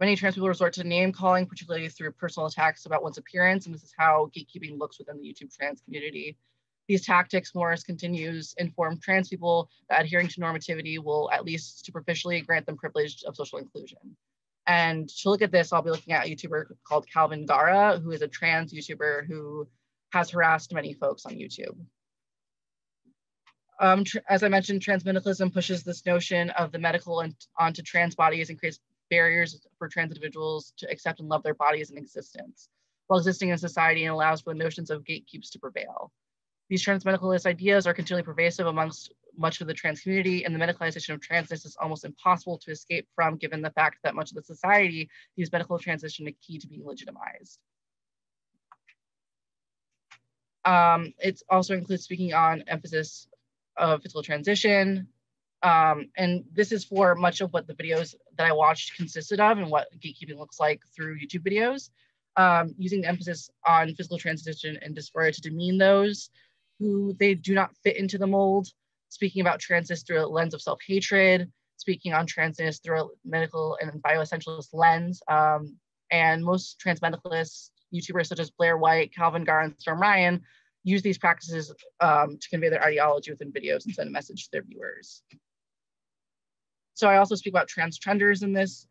Many trans people resort to name calling, particularly through personal attacks about one's appearance, and this is how gatekeeping looks within the YouTube trans community. These tactics, Morris continues, inform trans people that adhering to normativity will at least superficially grant them privilege of social inclusion. And to look at this, I'll be looking at a YouTuber called Calvin Gara, who is a trans YouTuber who has harassed many folks on YouTube. As I mentioned, transmedicalism pushes this notion of the medical onto trans bodies and creates barriers for trans individuals to accept and love their bodies in existence, while existing in society, and allows for the notions of gatekeeps to prevail. These transmedicalist ideas are continually pervasive amongst much of the trans community, and the medicalization of transness is almost impossible to escape from, given the fact that much of the society views medical transition a key to being legitimized. It also includes speaking on emphasis of physical transition, and this is for much of what the videos that I watched consisted of and what gatekeeping looks like through YouTube videos, using the emphasis on physical transition and dysphoria to demean those who they do not fit into the mold, speaking about transness through a lens of self-hatred, speaking on transness through a medical and bioessentialist lens. And most transmedicalists, YouTubers such as Blair White, Calvin Gar, and Storm Ryan use these practices to convey their ideology within videos and send a message to their viewers. So I also speak about trans trenders in this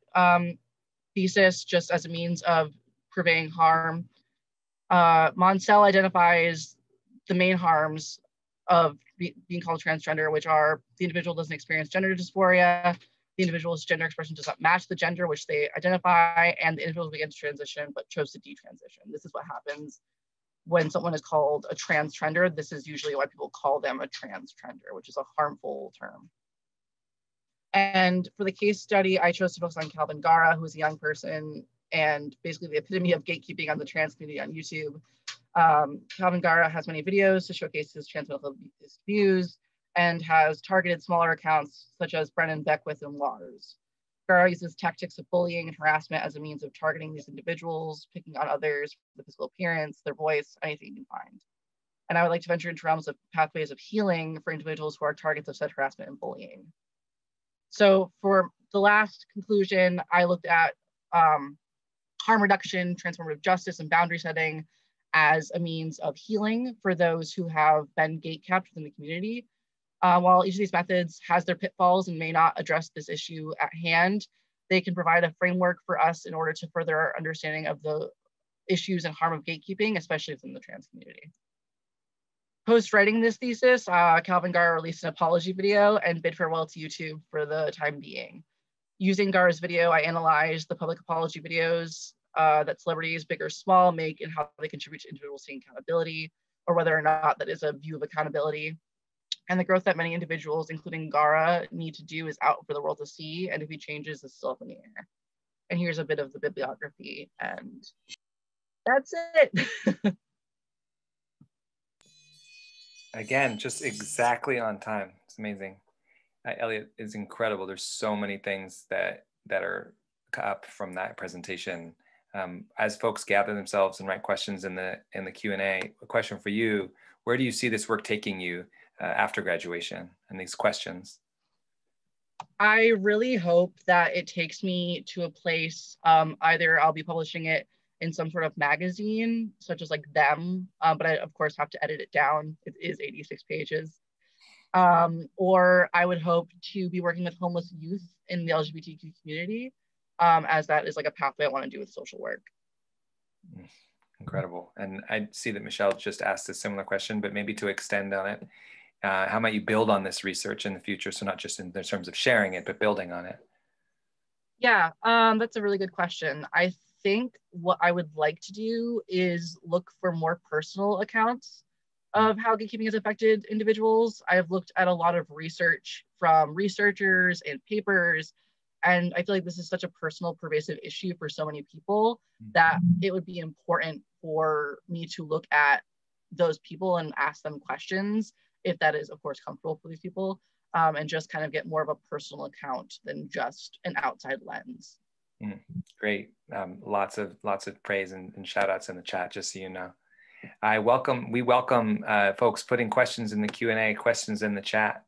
thesis just as a means of purveying harm. Monsell identifies the main harms of being called transgender, which are the individual doesn't experience gender dysphoria, the individual's gender expression does not match the gender which they identify, and the individual begins to transition but chose to detransition. This is what happens when someone is called a transgender. This is usually why people call them a transgender, which is a harmful term. And for the case study, I chose to focus on Calvin Gara, who is a young person and basically the epitome of gatekeeping on the trans community on YouTube. Calvin Gara has many videos to showcase his transmedical views and has targeted smaller accounts such as Brennan Beckwith and Lars. Gara uses tactics of bullying and harassment as a means of targeting these individuals, picking on others for the physical appearance, their voice, anything you can find. And I would like to venture into realms of pathways of healing for individuals who are targets of such harassment and bullying. So for the last conclusion, I looked at harm reduction, transformative justice, and boundary setting as a means of healing for those who have been gatekept within the community. While each of these methods has their pitfalls and may not address this issue at hand, they can provide a framework for us in order to further our understanding of the issues and harm of gatekeeping, especially within the trans community. Post writing this thesis, Calvin Gara released an apology video and bid farewell to YouTube for the time being. Using Gara's video, I analyzed the public apology videos that celebrities, big or small, make and how they contribute to individuals seeing accountability, or whether or not that is a view of accountability. And the growth that many individuals, including Gara, need to do is out for the world to see, and if he changes, it's still up in the air. And here's a bit of the bibliography, and that's it. Again, just exactly on time. It's amazing. Elliot is incredible. There's so many things that are up from that presentation. As folks gather themselves and write questions in the Q&A, a question for you: where do you see this work taking you after graduation and these questions? I really hope that it takes me to a place, either I'll be publishing it in some sort of magazine, such as like Them, but I of course have to edit it down. It is 86 pages. Or I would hope to be working with homeless youth in the LGBTQ community, as that is like a pathway I want to do with social work. Incredible. And I see that Michelle just asked a similar question, but maybe to extend on it, how might you build on this research in the future? So not just in terms of sharing it, but building on it. Yeah, that's a really good question. I think what I would like to do is look for more personal accounts of how gatekeeping has affected individuals. I have looked at a lot of research from researchers and papers, and I feel like this is such a personal, pervasive issue for so many people that it would be important for me to look at those people and ask them questions, if that is, of course, comfortable for these people, and just kind of get more of a personal account than just an outside lens. Great. Lots of praise and shout outs in the chat, just so you know. We welcome folks putting questions in the Q&A, questions in the chat.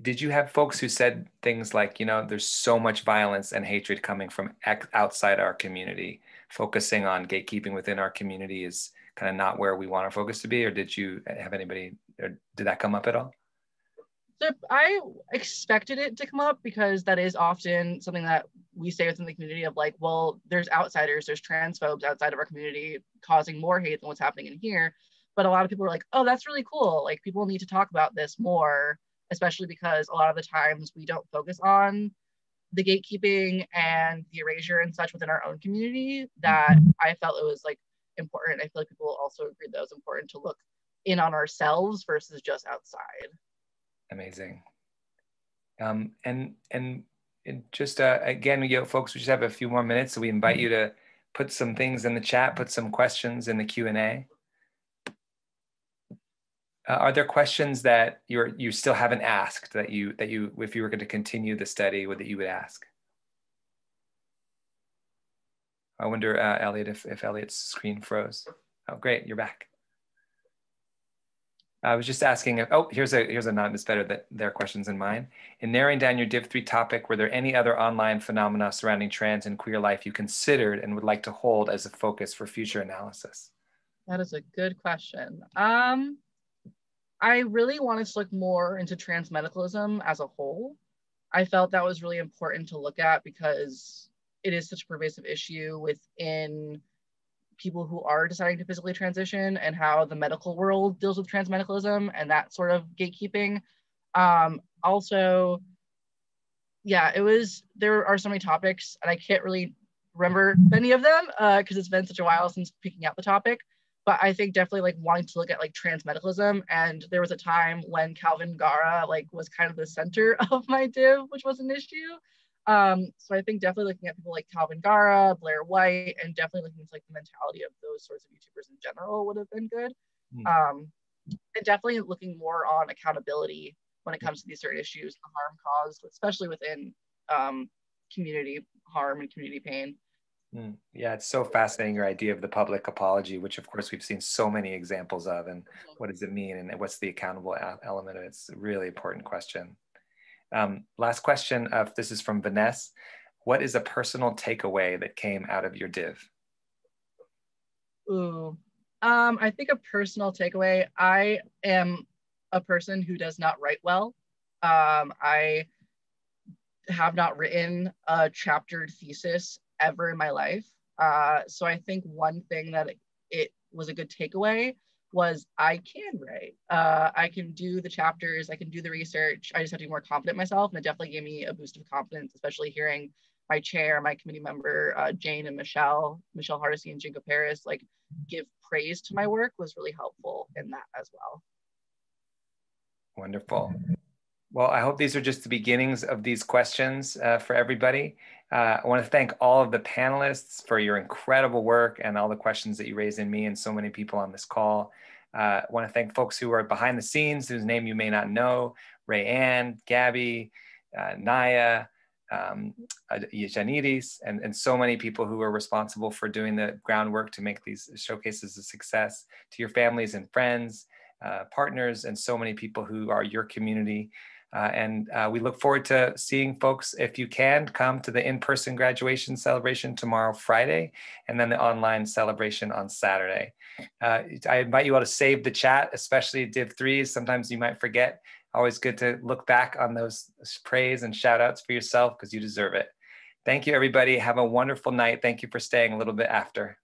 Did you have folks who said things like, you know, there's so much violence and hatred coming from outside our community, focusing on gatekeeping within our community is kind of not where we want our focus to be? Or did you have anybody, or did that come up at all? So I expected it to come up because that is often something that we say within the community of like, well, there's outsiders, there's transphobes outside of our community causing more hate than what's happening in here. But a lot of people are like, oh, that's really cool. Like, people need to talk about this more, especially because a lot of the times we don't focus on the gatekeeping and the erasure and such within our own community, that I felt it was like important. I feel like people also agreed that it was important to look in on ourselves versus just outside. Amazing. And just again, you know, folks, we just have a few more minutes, so we invite you to put some things in the chat, put some questions in the Q&A. Are there questions that you still haven't asked that you if you were going to continue the study, that you would ask? I wonder, Elliot, if Elliot's screen froze. Oh, great, you're back. I was just asking, here's a not as better that there are questions in mine. In narrowing down your Div 3 topic, were there any other online phenomena surrounding trans and queer life you considered and would like to hold as a focus for future analysis? That is a good question. I really wanted to look more into transmedicalism as a whole. I felt that was really important to look at because it is such a pervasive issue within people who are deciding to physically transition, and how the medical world deals with transmedicalism and that sort of gatekeeping. Also, yeah, there are so many topics and I can't really remember many of them because it's been such a while since picking out the topic. But I think definitely like wanting to look at like transmedicalism, and there was a time when Calvin Gara like was kind of the center of my div, which was an issue. So I think definitely looking at people like Calvin Gara, Blair White, and definitely looking into like the mentality of those sorts of YouTubers in general would have been good. And definitely looking more on accountability when it comes to these certain issues, the harm caused, especially within community harm and community pain. Yeah, it's so fascinating, your idea of the public apology, which of course we've seen so many examples of, and what does it mean and what's the accountable element of it? It's a really important question. Last question, this is from Vanessa. What is a personal takeaway that came out of your div? Ooh, I think a personal takeaway, I am a person who does not write well. I have not written a chaptered thesis ever in my life. So I think one thing that it was a good takeaway was I can write. I can do the chapters, I can do the research. I just have to be more confident in myself. And it definitely gave me a boost of confidence, especially hearing my chair, my committee member, Jane and Michelle Hardesty and Jinko Paris, like give praise to my work was really helpful in that as well. Wonderful. Well, I hope these are just the beginnings of these questions for everybody. I want to thank all of the panelists for your incredible work and all the questions that you raised in me and so many people on this call. I want to thank folks who are behind the scenes, whose name you may not know: Ray Ann, Gabby, Naya, Janidis, and so many people who are responsible for doing the groundwork to make these showcases a success, to your families and friends, partners, and so many people who are your community. And we look forward to seeing folks. If you can, come to the in-person graduation celebration tomorrow, Friday, and then the online celebration on Saturday. I invite you all to save the chat, especially Div 3s. Sometimes you might forget. Always good to look back on those praise and shout outs for yourself because you deserve it. Thank you, everybody. Have a wonderful night. Thank you for staying a little bit after.